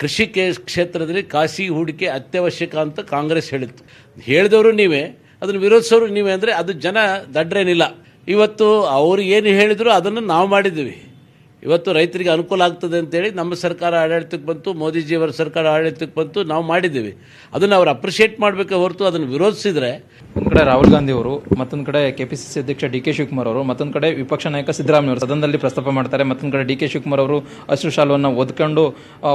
ಕೃಷಿ ಕ್ಷೇತ್ರದಲ್ಲಿ ಖಾಸಗಿ ಹೂಡಿಕೆ ಅತ್ಯವಶ್ಯಕ ಅಂತ ಕಾಂಗ್ರೆಸ್ ಹೇಳಿತ್ತು. ಹೇಳಿದವರು ನೀವೇ, ಅದನ್ನು ವಿರೋಧಿಸೋರು ನೀವೇ. ಅಂದರೆ ಅದು ಜನ ದಡ್ರೇನಿಲ್ಲ. ಇವತ್ತು ಅವರು ಏನು ಹೇಳಿದ್ರು ಅದನ್ನು ನಾವು ಮಾಡಿದ್ದೀವಿ. ಇವತ್ತು ರೈತರಿಗೆ ಅನುಕೂಲ ಆಗ್ತದೆ ಅಂತೇಳಿ ನಮ್ಮ ಸರ್ಕಾರ ಆಡಳಿತಕ್ಕೆ ಬಂತು, ಮೋದಿಜಿಯವರ ಸರ್ಕಾರ ಆಡಳಿತಕ್ಕೆ ಬಂತು, ನಾವು ಮಾಡಿದ್ದೀವಿ. ಅದನ್ನು ಅವ್ರು ಅಪ್ರಿಷಿಯೇಟ್ ಮಾಡಬೇಕೆ ಹೊರತು ಅದನ್ನು ವಿರೋಧಿಸಿದರೆ ಒಂದು ಕಡೆ ರಾಹುಲ್ ಗಾಂಧಿ ಅವರು, ಮತ್ತೊಂದು ಕಡೆ ಕೆಪಿಸಿಸಿ ಅಧ್ಯಕ್ಷ ಡಿ ಕೆ ಶಿವಕುಮಾರ್ ಅವರು, ಮತ್ತೊಂದು ಕಡೆ ವಿಪಕ್ಷ ನಾಯಕ ಸಿದ್ದರಾಮಯ್ಯ ಅವರು ಸದನದಲ್ಲಿ ಪ್ರಸ್ತಾಪ ಮಾಡ್ತಾರೆ. ಮತ್ತೊಂದು ಕಡೆ ಡಿ ಕೆ ಶಿವಕುಮಾರ್ ಅವರು ಹಸಿರು ಶಾಲವನ್ನು ಒದ್ಕೊಂಡು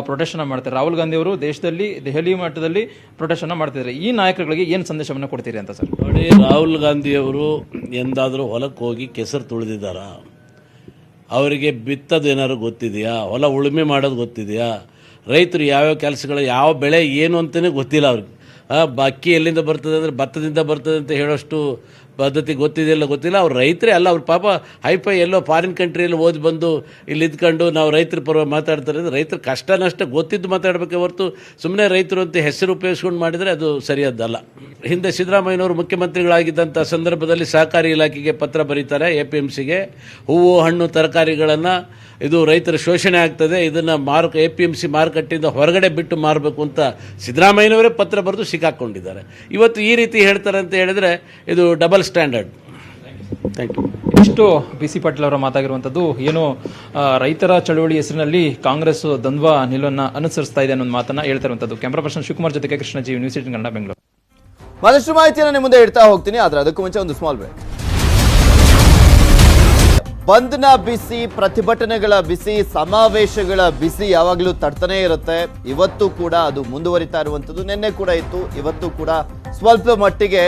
ಪ್ರೊಟೆಕ್ಷನ್ ಮಾಡ್ತಾರೆ. ರಾಹುಲ್ ಗಾಂಧಿ ಅವರು ದೇಶದಲ್ಲಿ ದೆಹಲಿ ಮಟ್ಟದಲ್ಲಿ ಪ್ರೊಟೆಕ್ಷನ್ ಮಾಡ್ತಿದ್ದಾರೆ. ಈ ನಾಯಕರುಗಳಿಗೆ ಏನು ಸಂದೇಶವನ್ನು ಕೊಡ್ತೀರಿ ಅಂತ ಸರ್? ನೋಡಿ, ರಾಹುಲ್ ಗಾಂಧಿಯವರು ಎಂದಾದರೂ ಹೊಲಕ್ಕೆ ಹೋಗಿ ಕೆಸರು ತುಳಿದಿದ್ದಾರಾ? ಅವರಿಗೆ ಬಿತ್ತದು ಏನಾದ್ರು ಗೊತ್ತಿದೆಯಾ? ಹೊಲ ಉಳುಮೆ ಮಾಡೋದು ಗೊತ್ತಿದೆಯಾ? ರೈತರು ಯಾವ್ಯಾವ ಕೆಲಸಗಳು, ಯಾವ ಬೆಳೆ ಏನು ಅಂತಲೇ ಗೊತ್ತಿಲ್ಲ ಅವ್ರಿಗೆ. ಅಕ್ಕಿ ಎಲ್ಲಿಂದ ಬರ್ತದೆ ಅಂದರೆ ಭತ್ತದಿಂದ ಬರ್ತದೆ ಅಂತ ಹೇಳೋಷ್ಟು ಪದ್ಧತಿ ಗೊತ್ತಿದೆಯಲ್ಲ ಗೊತ್ತಿಲ್ಲ. ಅವ್ರು ರೈತರೇ ಅಲ್ಲ. ಅವ್ರ ಪಾಪ ಹೈಫೈ ಎಲ್ಲೋ ಫಾರಿನ್ ಕಂಟ್ರಿಯಲ್ಲಿ ಓದಿ ಬಂದು ಇಲ್ಲಿ ಇದ್ಕೊಂಡು ನಾವು ರೈತರ ಪರವಾಗಿ ಮಾತಾಡ್ತಾರೆ. ರೈತರ ಕಷ್ಟ ನಷ್ಟ ಗೊತ್ತಿದ್ದು ಮಾತಾಡಬೇಕೆ ಹೊರತು ಸುಮ್ಮನೆ ರೈತರು ಅಂತ ಹೆಸರು ಉಪಯೋಗಿಸ್ಕೊಂಡು ಮಾಡಿದರೆ ಅದು ಸರಿಯಾದ್ದಲ್ಲ. ಹಿಂದೆ ಸಿದ್ದರಾಮಯ್ಯನವರು ಮುಖ್ಯಮಂತ್ರಿಗಳಾಗಿದ್ದಂಥ ಸಂದರ್ಭದಲ್ಲಿ ಸಹಕಾರಿ ಇಲಾಖೆಗೆ ಪತ್ರ ಬರೀತಾರೆ, APMCಗೆ ಹೂವು ಹಣ್ಣು ತರಕಾರಿಗಳನ್ನು ಇದು ರೈತರ ಶೋಷಣೆ ಆಗ್ತದೆ, ಇದನ್ನು APMC ಮಾರುಕಟ್ಟೆಯಿಂದ ಹೊರಗಡೆ ಬಿಟ್ಟು ಮಾರಬೇಕು ಅಂತ ಸಿದ್ದರಾಮಯ್ಯನವರೇ ಪತ್ರ ಬರೆದು ಸಿಕ್ಕಾಕ್ಕೊಂಡಿದ್ದಾರೆ. ಇವತ್ತು ಈ ರೀತಿ ಹೇಳ್ತಾರೆ ಅಂತ ಹೇಳಿದರೆ ಇದು ಡಬಲ್ ಸ್ಟ್ಯಾಂಡರ್ಡ್. Thank you. ಇಷ್ಟು BC ಪಾಟೀಲ್ ಅವರ ಮಾತಾಗಿರುವಂಥದ್ದು. ಏನು ರೈತರ ಚಳವಳಿ ಹೆಸರಿನಲ್ಲಿ ಕಾಂಗ್ರೆಸ್ ದ್ವಂದ್ವ ನಿಲುವನ್ನು ಅನುಸರಿಸ್ತಾ ಇದೆ ಅನ್ನೋ ಮಾತನ್ನ ಹೇಳ್ತಾ ಇರುವಂಥದ್ದು. ಕ್ಯಾಮರಾ ಪರ್ಸನ್ ಶಿವಕುಮಾರ್ ಜೊತೆಗೆ ಕೃಷ್ಣ ಜಿ, ನ್ಯೂಸ್ 18 ಕನ್ನಡ, ಬೆಂಗಳೂರು. ಮತ್ತಷ್ಟು ಮಾಹಿತಿಯನ್ನು ನಿಮ್ಮ ಮುಂದೆ ಇಡ್ತಾ ಹೋಗ್ತೀನಿ, ಆದ್ರೆ ಅದಕ್ಕೂ ಮುಂಚೆ ಒಂದು ಸ್ಮಾಲ್ ಬ್ರೇಕ್. ಬಂದ್ನ ಬಿಸಿ, ಪ್ರತಿಭಟನೆಗಳ ಬಿಸಿ, ಸಮಾವೇಶಗಳ ಬಿಸಿ ಯಾವಾಗಲೂ ತಡ್ತಾನೆ ಇರುತ್ತೆ. ಇವತ್ತು ಕೂಡ ಅದು ಮುಂದುವರಿತಾ ಇರುವಂಥದ್ದು. ನಿನ್ನೆ ಕೂಡ ಇತ್ತು, ಇವತ್ತು ಕೂಡ ಸ್ವಲ್ಪ ಮಟ್ಟಿಗೆ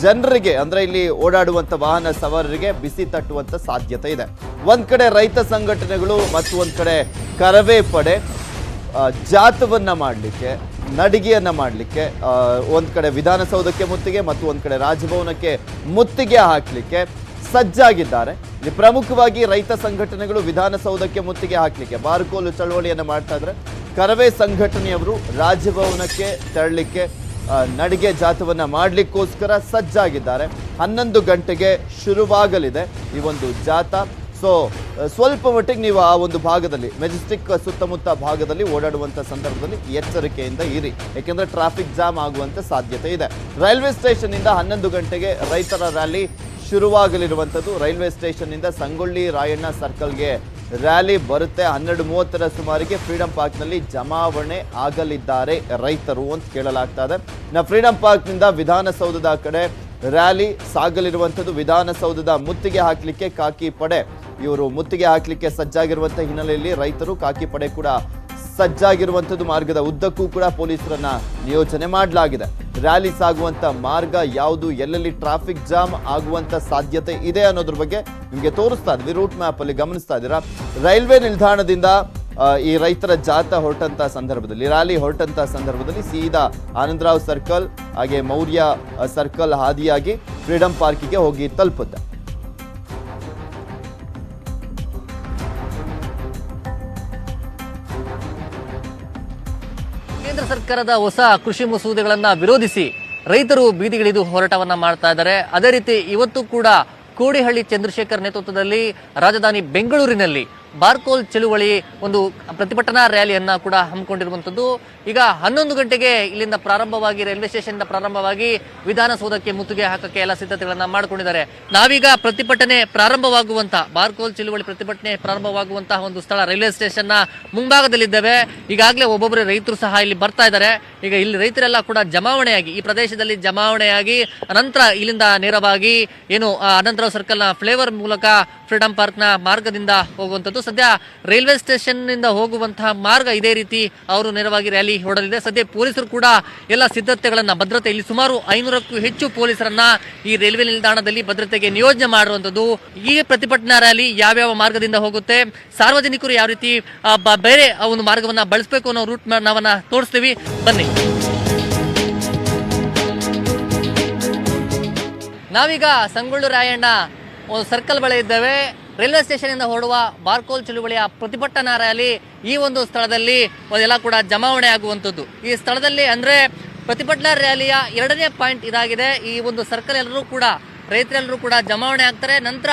ಜನರಿಗೆ, ಅಂದ್ರೆ ಇಲ್ಲಿ ಓಡಾಡುವಂತ ವಾಹನ ಸವಾರರಿಗೆ ಬಿಸಿ ತಟ್ಟುವಂತ ಸಾಧ್ಯತೆ ಇದೆ. ಒಂದ್ ಕಡೆ ರೈತ ಸಂಘಟನೆಗಳು ಮತ್ತು ಒಂದ್ ಕಡೆ ಕರವೇ ಪಡೆ ಜಾಥವನ್ನ ಮಾಡಲಿಕ್ಕೆ, ನಡಿಗೆಯನ್ನ ಮಾಡಲಿಕ್ಕೆ, ಒಂದ್ ಕಡೆ ವಿಧಾನಸೌಧಕ್ಕೆ ಮುತ್ತಿಗೆ ಮತ್ತು ಒಂದ್ ಕಡೆ ರಾಜಭವನಕ್ಕೆ ಮುತ್ತಿಗೆ ಹಾಕಲಿಕ್ಕೆ ಸಜ್ಜಾಗಿದ್ದಾರೆ. ಇಲ್ಲಿ ಪ್ರಮುಖವಾಗಿ ರೈತ ಸಂಘಟನೆಗಳು ವಿಧಾನಸೌಧಕ್ಕೆ ಮುತ್ತಿಗೆ ಹಾಕಲಿಕ್ಕೆ ಬಾರ್ಕೋಲು ಚಳವಳಿಯನ್ನು ಮಾಡ್ತಾ ಇದ್ರೆ, ಕರವೇ ಸಂಘಟನೆಯವರು ರಾಜಭವನಕ್ಕೆ ತೆರಳಲಿಕ್ಕೆ ನಡಿಗೆ ಜಾಥವನ್ನ ಮಾಡಲಿಕ್ಕೋಸ್ಕರ ಸಜ್ಜಾಗಿದ್ದಾರೆ. 11 ಗಂಟೆಗೆ ಶುರುವಾಗಲಿದೆ ಈ ಒಂದು ಜಾಥಾ. ಸೊ ಸ್ವಲ್ಪ ಮಟ್ಟಿಗೆ ನೀವು ಆ ಒಂದು ಭಾಗದಲ್ಲಿ, ಮೆಜೆಸ್ಟಿಕ್ ಸುತ್ತಮುತ್ತ ಭಾಗದಲ್ಲಿ ಓಡಾಡುವಂಥ ಸಂದರ್ಭದಲ್ಲಿ ಎಚ್ಚರಿಕೆಯಿಂದ ಇರಿ, ಯಾಕೆಂದ್ರೆ ಟ್ರಾಫಿಕ್ ಜಾಮ್ ಆಗುವಂಥ ಸಾಧ್ಯತೆ ಇದೆ. ರೈಲ್ವೆ ಸ್ಟೇಷನ್ ಇಂದ 11 ಗಂಟೆಗೆ ರೈತರ ರ್ಯಾಲಿ ಶುರುವಾಗಲಿರುವಂಥದ್ದು. ರೈಲ್ವೆ ಸ್ಟೇಷನ್ ಇಂದ ಸಂಗೊಳ್ಳಿ ರಾಯಣ್ಣ ಸರ್ಕಲ್ಗೆ ರ್ಯಾಲಿ ಬರುತ್ತೆ. 12:30 ಸುಮಾರಿಗೆ ಫ್ರೀಡಂ ಪಾರ್ಕ್ನಲ್ಲಿ ಜಮಾವಣೆ ಆಗಲಿದ್ದಾರೆ ರೈತರು ಅಂತ ಕೇಳಲಾಗ್ತಾ ಇದೆ. ಫ್ರೀಡಂ ಪಾರ್ಕ್ನಿಂದ ವಿಧಾನಸೌಧದ ಕಡೆ ರ್ಯಾಲಿ ಸಾಗಲಿರುವಂಥದ್ದು. ವಿಧಾನಸೌಧದ ಮುತ್ತಿಗೆ ಹಾಕಲಿಕ್ಕೆ ಕಾಕಿ ಪಡೆ ಇವರು ಮುತ್ತಿಗೆ ಹಾಕಲಿಕ್ಕೆ ಸಜ್ಜಾಗಿರುವಂಥ ಹಿನ್ನೆಲೆಯಲ್ಲಿ ರೈತರು, ಕಾಕಿ ಪಡೆ ಕೂಡ ಸಜ್ಜಾಗಿರುವಂಥದ್ದು. ಮಾರ್ಗದ ಉದ್ದಕ್ಕೂ ಕೂಡ ಪೊಲೀಸರನ್ನ ನಿಯೋಜನೆ ಮಾಡಲಾಗಿದೆ. ರ್ಯಾಲಿ ಸಾಗುವಂತ ಮಾರ್ಗ ಯಾವುದು, ಎಲ್ಲೆಲ್ಲಿ ಟ್ರಾಫಿಕ್ ಜಾಮ್ ಆಗುವಂತ ಸಾಧ್ಯತೆ ಇದೆ ಅನ್ನೋದ್ರ ಬಗ್ಗೆ ನಿಮಗೆ ತೋರಿಸ್ತಾ ಇದ್ವಿ. ರೂಟ್ ಮ್ಯಾಪ್ ಅಲ್ಲಿ ಗಮನಿಸ್ತಾ ಇದ್ದೀರಾ. ರೈಲ್ವೆ ನಿಲ್ದಾಣದಿಂದ ಈ ರೈತರ ಜಾಥಾ ಹೊರಟಂತ ಸಂದರ್ಭದಲ್ಲಿ, ರ್ಯಾಲಿ ಹೊರಟಂತ ಸಂದರ್ಭದಲ್ಲಿ ಸೀದಾ ಆನಂದರಾವ್ ಸರ್ಕಲ್ ಹಾಗೆ ಮೌರ್ಯ ಸರ್ಕಲ್ ಹಾದಿಯಾಗಿ ಫ್ರೀಡಂ ಪಾರ್ಕಿಗೆ ಹೋಗಿ ತಲುಪುತ್ತೆ. ಕೇಂದ್ರ ಸರ್ಕಾರದ ಹೊಸ ಕೃಷಿ ಮಸೂದೆಗಳನ್ನು ವಿರೋಧಿಸಿ ರೈತರು ಬೀದಿಗಿಳಿದು ಹೋರಾಟವನ್ನ ಮಾಡ್ತಾ ಇದ್ದಾರೆ. ಅದೇ ರೀತಿ ಇವತ್ತು ಕೂಡ ಕೋಡಿಹಳ್ಳಿ ಚಂದ್ರಶೇಖರ್ ನೇತೃತ್ವದಲ್ಲಿ ರಾಜಧಾನಿ ಬೆಂಗಳೂರಿನಲ್ಲಿ ಬಾರ್ಕೋಲ್ ಚಳುವಳಿ ಒಂದು ಪ್ರತಿಭಟನಾ ರ್ಯಾಲಿಯನ್ನ ಕೂಡ ಹಮ್ಮಿಕೊಂಡಿರುವಂಥದ್ದು. ಈಗ 11 ಗಂಟೆಗೆ ಇಲ್ಲಿಂದ ಪ್ರಾರಂಭವಾಗಿ, ರೈಲ್ವೆ ಸ್ಟೇಷನ್ ಪ್ರಾರಂಭವಾಗಿ ವಿಧಾನಸೌಧಕ್ಕೆ ಮುತ್ತಿಗೆ ಹಾಕಕ್ಕೆ ಎಲ್ಲ ಸಿದ್ಧತೆಗಳನ್ನ ಮಾಡ್ಕೊಂಡಿದ್ದಾರೆ. ನಾವೀಗ ಪ್ರತಿಭಟನೆ ಪ್ರಾರಂಭವಾಗುವಂತ, ಬಾರ್ಕೋಲ್ ಚಳುವಳಿ ಪ್ರತಿಭಟನೆ ಪ್ರಾರಂಭವಾಗುವಂತಹ ಒಂದು ಸ್ಥಳ ರೈಲ್ವೆ ಸ್ಟೇಷನ್ ಮುಂಭಾಗದಲ್ಲಿದ್ದೇವೆ. ಈಗಾಗಲೇ ಒಬ್ಬೊಬ್ಬರು ರೈತರು ಸಹ ಇಲ್ಲಿ ಬರ್ತಾ ಇದ್ದಾರೆ. ಈಗ ಇಲ್ಲಿ ರೈತರೆಲ್ಲ ಕೂಡ ಜಮಾವಣೆಯಾಗಿ, ಈ ಪ್ರದೇಶದಲ್ಲಿ ಜಮಾವಣೆಯಾಗಿ ನಂತರ ಇಲ್ಲಿಂದ ನೇರವಾಗಿ ಏನು ಅನಂತರಾವ್ ಸರ್ಕಲ್ನ ಫ್ಲೇವರ್ ಮೂಲಕ ಫ್ರೀಡಂ ಪಾರ್ಕ್ನ ಮಾರ್ಗದಿಂದ ಹೋಗುವಂಥದ್ದು. ಸದ್ಯ ರೈಲ್ವೆ ಸ್ಟೇಷನ್ ನಿಂದ ಹೋಗುವಂತಹ ಮಾರ್ಗ ಇದೇ ರೀತಿ ಅವರು ನೇರವಾಗಿ ರ್ಯಾಲಿ ಹೊರಡಲಿದೆ. ಸದ್ಯ ಪೊಲೀಸರು ಕೂಡ ಎಲ್ಲ ಸಿದ್ಧತೆಗಳನ್ನ, ಭದ್ರತೆ, ಇಲ್ಲಿ ಸುಮಾರು 500ಕ್ಕೂ ಹೆಚ್ಚು ಪೊಲೀಸರನ್ನ ಈ ರೈಲ್ವೆ ನಿಲ್ದಾಣದಲ್ಲಿ ಭದ್ರತೆಗೆ ನಿಯೋಜನೆ ಮಾಡುವಂಥದ್ದು. ಈ ಪ್ರತಿಭಟನಾ ರ್ಯಾಲಿ ಯಾವ್ಯಾವ ಮಾರ್ಗದಿಂದ ಹೋಗುತ್ತೆ, ಸಾರ್ವಜನಿಕರು ಯಾವ ರೀತಿ ಬೇರೆ ಒಂದು ಮಾರ್ಗವನ್ನ ಬಳಸಬೇಕು ಅನ್ನೋ ರೂಟ್ ನಾವನ್ನ ತೋರಿಸ್ತೀವಿ, ಬನ್ನಿ. ನಾವೀಗ ಸಂಗೊಳ್ಳಿ ರಾಯಣ್ಣ ಒಂದು ಸರ್ಕಲ್ ಬಳಿ ಇದ್ದೇವೆ. ರೈಲ್ವೆ ಸ್ಟೇಷನ್ ಇಂದ ಹೊರಡುವ ಬಾರ್ಕೋಲ್ ಚಳುವಳಿಯ ಪ್ರತಿಭಟನಾ ರ್ಯಾಲಿ ಈ ಒಂದು ಸ್ಥಳದಲ್ಲಿ ಎಲ್ಲ ಕೂಡ ಜಮಾವಣೆ ಆಗುವಂಥದ್ದು. ಈ ಸ್ಥಳದಲ್ಲಿ ಅಂದ್ರೆ ಪ್ರತಿಭಟನಾ ರ್ಯಾಲಿಯ 2ನೇ ಪಾಯಿಂಟ್ ಇದಾಗಿದೆ. ಈ ಒಂದು ಸರ್ಕಲ್ ಎಲ್ಲರೂ ಕೂಡ, ರೈತರೆಲ್ಲರೂ ಕೂಡ ಜಮಾವಣೆ ಆಗ್ತಾರೆ. ನಂತರ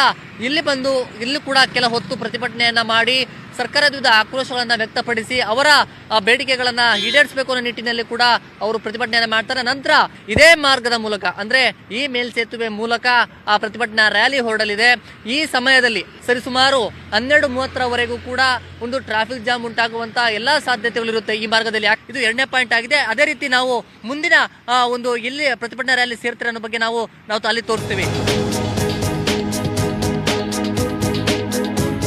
ಇಲ್ಲಿ ಬಂದು ಇಲ್ಲಿ ಕೂಡ ಕೆಲ ಹೊತ್ತು ಪ್ರತಿಭಟನೆಯನ್ನ ಮಾಡಿ ಸರ್ಕಾರದ ವಿರುದ್ಧ ಆಕ್ರೋಶಗಳನ್ನ ವ್ಯಕ್ತಪಡಿಸಿ ಅವರ ಬೇಡಿಕೆಗಳನ್ನ ಈಡೇರಿಸಬೇಕು ಅನ್ನೋ ನಿಟ್ಟಿನಲ್ಲಿ ಕೂಡ ಅವರು ಪ್ರತಿಭಟನೆಯನ್ನು ಮಾಡ್ತಾರೆ. ನಂತರ ಇದೇ ಮಾರ್ಗದ ಮೂಲಕ ಅಂದ್ರೆ ಈ ಮೇಲ್ಸೇತುವೆ ಮೂಲಕ ಆ ಪ್ರತಿಭಟನಾ ರ್ಯಾಲಿ ಹೊರಡಲಿದೆ. ಈ ಸಮಯದಲ್ಲಿ ಸರಿಸುಮಾರು 12:30ರವರೆಗೂ ಕೂಡ ಒಂದು ಟ್ರಾಫಿಕ್ ಜಾಮ್ ಉಂಟಾಗುವಂತ ಎಲ್ಲಾ ಸಾಧ್ಯತೆಗಳಿರುತ್ತೆ ಈ ಮಾರ್ಗದಲ್ಲಿ. ಇದು 2ನೇ ಪಾಯಿಂಟ್ ಆಗಿದೆ. ಅದೇ ರೀತಿ ನಾವು ಮುಂದಿನ ಒಂದು ಎಲ್ಲಿ ಪ್ರತಿಭಟನಾ ರ್ಯಾಲಿ ಸೇರ್ತಾರೆ ಅನ್ನೋ ಬಗ್ಗೆ ನಾವು ಅಲ್ಲಿ ತೋರಿಸ್ತೀವಿ.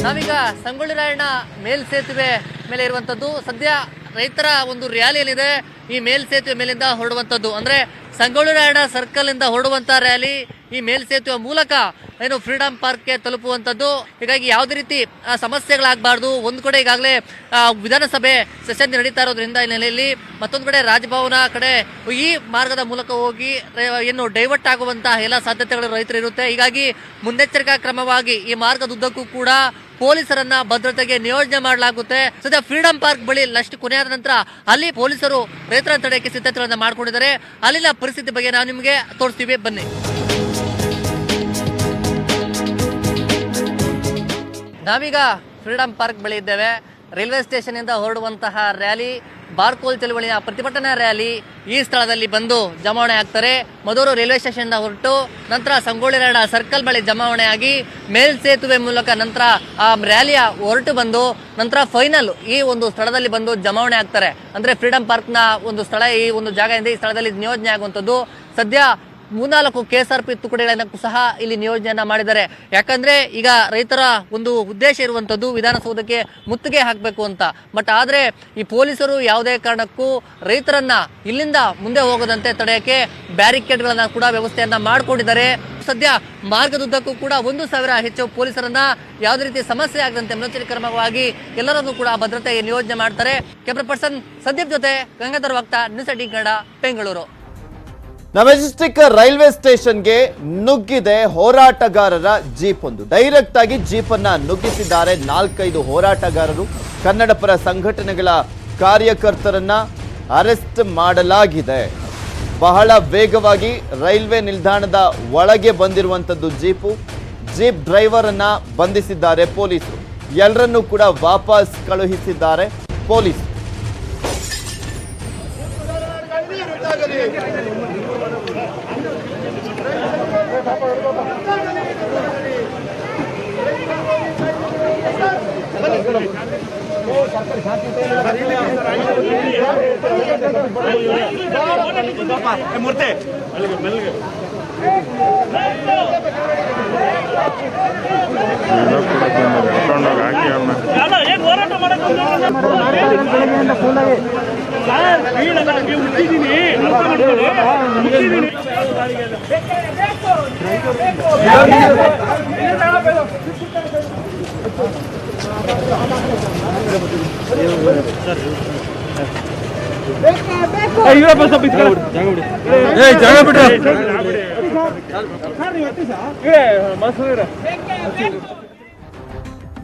ನಾವೀಗ ಸಂಗೊಳ್ಳಿ ರಾಯಣ್ಣ ಮೇಲ್ಸೇತುವೆ ಮೇಲೆ ಇರುವಂತದ್ದು. ಸದ್ಯ ರೈತರ ಒಂದು ರ್ಯಾಲಿ ಏನಿದೆ ಈ ಮೇಲ್ಸೇತುವೆ ಮೇಲಿಂದ ಹೊರಡುವಂಥದ್ದು, ಅಂದ್ರೆ ಸಂಗೊಳ್ಳಿ ರಾಯಣ್ಣ ಸರ್ಕಲ್ ಇಂದ ಹೊರಡುವಂತ ರ್ಯಾಲಿ ಈ ಮೇಲ್ಸೇತುವೆ ಮೂಲಕ ಏನು ಫ್ರೀಡಂ ಪಾರ್ಕ್ಗೆ ತಲುಪುವಂಥದ್ದು. ಹೀಗಾಗಿ ಯಾವುದೇ ರೀತಿ ಸಮಸ್ಯೆಗಳಾಗಬಾರ್ದು. ಒಂದು ಕಡೆ ಈಗಾಗಲೇ ವಿಧಾನಸಭೆ ಸೆಷನ್ ನಡೀತಾ ಇರೋದ್ರಿಂದ ಹಿನ್ನೆಲೆಯಲ್ಲಿ ಮತ್ತೊಂದು ಕಡೆ ರಾಜಭವನ ಕಡೆ ಈ ಮಾರ್ಗದ ಮೂಲಕ ಹೋಗಿ ಏನು ಡೈವರ್ಟ್ ಆಗುವಂತಹ ಎಲ್ಲ ಸಾಧ್ಯತೆಗಳು ರೈತರು ಇರುತ್ತೆ. ಹೀಗಾಗಿ ಮುನ್ನೆಚ್ಚರಿಕಾ ಕ್ರಮವಾಗಿ ಈ ಮಾರ್ಗದುದ್ದಕ್ಕೂ ಕೂಡ ಪೊಲೀಸರನ್ನ ಭದ್ರತೆಗೆ ನಿಯೋಜನೆ ಮಾಡಲಾಗುತ್ತೆ. ಸದ್ಯ ಫ್ರೀಡಂ ಪಾರ್ಕ್ ಬಳಿ ಲಸ್ಟ್ ಕೊನೆಯಾದ ನಂತರ ಅಲ್ಲಿ ಪೊಲೀಸರು ರೈತರ ತಡೆಯಕ್ಕೆ ಸಿದ್ಧತೆಗಳನ್ನ ಮಾಡ್ಕೊಂಡಿದ್ದಾರೆ. ಅಲ್ಲಿನ ಪರಿಸ್ಥಿತಿ ಬಗ್ಗೆ ನಾವು ನಿಮಗೆ ತೋರಿಸ್ತೀವಿ, ಬನ್ನಿ. ನಾವೀಗ ಫ್ರೀಡಂ ಪಾರ್ಕ್ ಬಳಿ ಇದ್ದೇವೆ. ರೈಲ್ವೆ ಸ್ಟೇಷನ್ ಇಂದ ಹೊರಡುವಂತಹ ರ್ಯಾಲಿ, ಬಾರ್ಕೋಲ್ ಚಳವಳಿಯ ಪ್ರತಿಭಟನಾ ರ್ಯಾಲಿ ಈ ಸ್ಥಳದಲ್ಲಿ ಬಂದು ಜಮಾವಣೆ ಆಗ್ತಾರೆ. ಮೊದಲು ರೈಲ್ವೆ ಸ್ಟೇಷನ್ ಹೊರಟು ನಂತರ ಸಂಗೊಳ್ಳಿ ರಾಯಣ್ಣ ಸರ್ಕಲ್ ಬಳಿ ಜಮಾವಣೆಯಾಗಿ ಮೇಲ್ಸೇತುವೆ ಮೂಲಕ ನಂತರ ಆ ರ್ಯಾಲಿಯ ಹೊರಟು ಬಂದು ನಂತರ ಫೈನಲ್ ಈ ಒಂದು ಸ್ಥಳದಲ್ಲಿ ಬಂದು ಜಮಾವಣೆ ಆಗ್ತಾರೆ. ಅಂದ್ರೆ ಫ್ರೀಡಂ ಪಾರ್ಕ್ನ ಒಂದು ಸ್ಥಳ, ಈ ಒಂದು ಜಾಗ ಇದೆ, ಈ ಸ್ಥಳದಲ್ಲಿ ನಿಯೋಜನೆ ಆಗುವಂಥದ್ದು. ಸದ್ಯ 3-4 KSRP ತುಕಡಿಗಳನ್ನು ಸಹ ಇಲ್ಲಿ ನಿಯೋಜನೆಯನ್ನ ಮಾಡಿದ್ದಾರೆ. ಯಾಕಂದ್ರೆ ಈಗ ರೈತರ ಒಂದು ಉದ್ದೇಶ ಇರುವಂತದ್ದು ವಿಧಾನಸೌಧಕ್ಕೆ ಮುತ್ತಿಗೆ ಹಾಕಬೇಕು ಅಂತ. ಬಟ್ ಆದ್ರೆ ಈ ಪೊಲೀಸರು ಯಾವುದೇ ಕಾರಣಕ್ಕೂ ರೈತರನ್ನ ಇಲ್ಲಿಂದ ಮುಂದೆ ಹೋಗದಂತೆ ತಡೆಯಕ್ಕೆ ಬ್ಯಾರಿಕೇಡ್ಗಳನ್ನ ಕೂಡ ವ್ಯವಸ್ಥೆಯನ್ನ ಮಾಡಿಕೊಂಡಿದ್ದಾರೆ. ಸದ್ಯ ಮಾರ್ಗದುದ್ದಕ್ಕೂ ಕೂಡ 1,000 ಹೆಚ್ಚು ಪೊಲೀಸರನ್ನ ಯಾವುದೇ ರೀತಿ ಸಮಸ್ಯೆ ಆಗದಂತೆ ಮುನ್ನೆಚ್ಚರಿಕೆ ಕ್ರಮವಾಗಿ ಎಲ್ಲರನ್ನೂ ಕೂಡ ಭದ್ರತೆಗೆ ನಿಯೋಜನೆ ಮಾಡ್ತಾರೆ. ಕ್ಯಾಮರಾ ಪರ್ಸನ್ ಸಂದೀಪ್ ಜೊತೆ ಗಂಗಾಧರ್ ವಕ್ತ, news 18 Kannada, Bengaluru. Majestic railway ಸ್ಟೇಷನ್ಗೆ ನುಗ್ಗಿದೆ ಹೋರಾಟಗಾರರ ಜೀಪ್ ಒಂದು. ಡೈರೆಕ್ಟ್ ಆಗಿ ಜೀಪ್ ಅನ್ನ ನುಗ್ಗಿಸಿದ್ದಾರೆ 4-5 ಹೋರಾಟಗಾರರು. ಕನ್ನಡಪರ ಸಂಘಟನೆಗಳ ಕಾರ್ಯಕರ್ತರನ್ನ ಅರೆಸ್ಟ್ ಮಾಡಲಾಗಿದೆ. ಬಹಳ ವೇಗವಾಗಿ ರೈಲ್ವೆ ನಿಲ್ದಾಣದ ಒಳಗೆ ಬಂದಿರುವಂತದ್ದು ಜೀಪ್ ಡ್ರೈವರ್ ಅನ್ನ ಬಂಧಿಸಿದ್ದಾರೆ ಪೊಲೀಸರು. ಎಲ್ಲರನ್ನೂ ಕೂಡ ವಾಪಸ್ ಕಳುಹಿಸಿದ್ದಾರೆ ಪೊಲೀಸರು.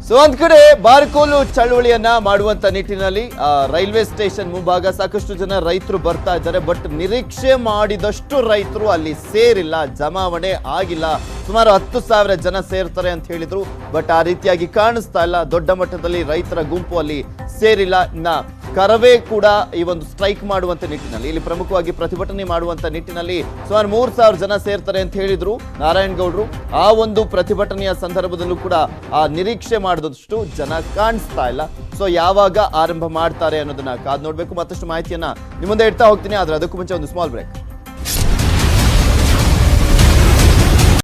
ಸೊ ಒಂದ್ ಕಡೆ ಬಾರ್ಕೋಲು ಚಳವಳಿಯನ್ನ ಮಾಡುವಂತ ನಿಟ್ಟಿನಲ್ಲಿ ರೈಲ್ವೆ ಸ್ಟೇಷನ್ ಮುಂಭಾಗ ಸಾಕಷ್ಟು ಜನ ರೈತರು ಬರ್ತಾ ಇದ್ದಾರೆ. ಬಟ್ ನಿರೀಕ್ಷೆ ಮಾಡಿದಷ್ಟು ರೈತರು ಅಲ್ಲಿ ಸೇರಿಲ್ಲ, ಜಮಾವಣೆ ಆಗಿಲ್ಲ. ಸುಮಾರು 10,000 ಜನ ಸೇರ್ತಾರೆ ಅಂತ ಹೇಳಿದ್ರು, ಬಟ್ ಆ ರೀತಿಯಾಗಿ ಕಾಣಿಸ್ತಾ ಇಲ್ಲ. ದೊಡ್ಡ ಮಟ್ಟದಲ್ಲಿ ರೈತರ ಗುಂಪು ಅಲ್ಲಿ ಸೇರಿಲ್ಲ. ಇನ್ನ ಕರವೇ ಕೂಡ ಈ ಒಂದು ಸ್ಟ್ರೈಕ್ ಮಾಡುವಂತ ನಿಟ್ಟಿನಲ್ಲಿ, ಇಲ್ಲಿ ಪ್ರಮುಖವಾಗಿ ಪ್ರತಿಭಟನೆ ಮಾಡುವಂತ ನಿಟ್ಟಿನಲ್ಲಿ ಸುಮಾರು 3,000 ಜನ ಸೇರ್ತಾರೆ ಅಂತ ಹೇಳಿದ್ರು ನಾರಾಯಣಗೌಡರು. ಆ ಒಂದು ಪ್ರತಿಭಟನೆಯ ಸಂದರ್ಭದಲ್ಲೂ ಕೂಡ ಆ ನಿರೀಕ್ಷೆ ಮಾಡಿದಷ್ಟು ಜನ ಕಾಣಿಸ್ತಾ ಇಲ್ಲ. ಸೊ ಯಾವಾಗ ಆರಂಭ ಮಾಡ್ತಾರೆ ಅನ್ನೋದನ್ನ ಕಾದ್ ನೋಡ್ಬೇಕು. ಮತ್ತಷ್ಟು ಮಾಹಿತಿಯನ್ನ ನಿಮ್ಮ ಮುಂದೆ ಇಡ್ತಾ ಹೋಗ್ತೀನಿ. ಆದ್ರೆ ಅದಕ್ಕೂ ಮುಂಚೆ ಒಂದು ಸ್ಮಾಲ್ ಬ್ರೇಕ್.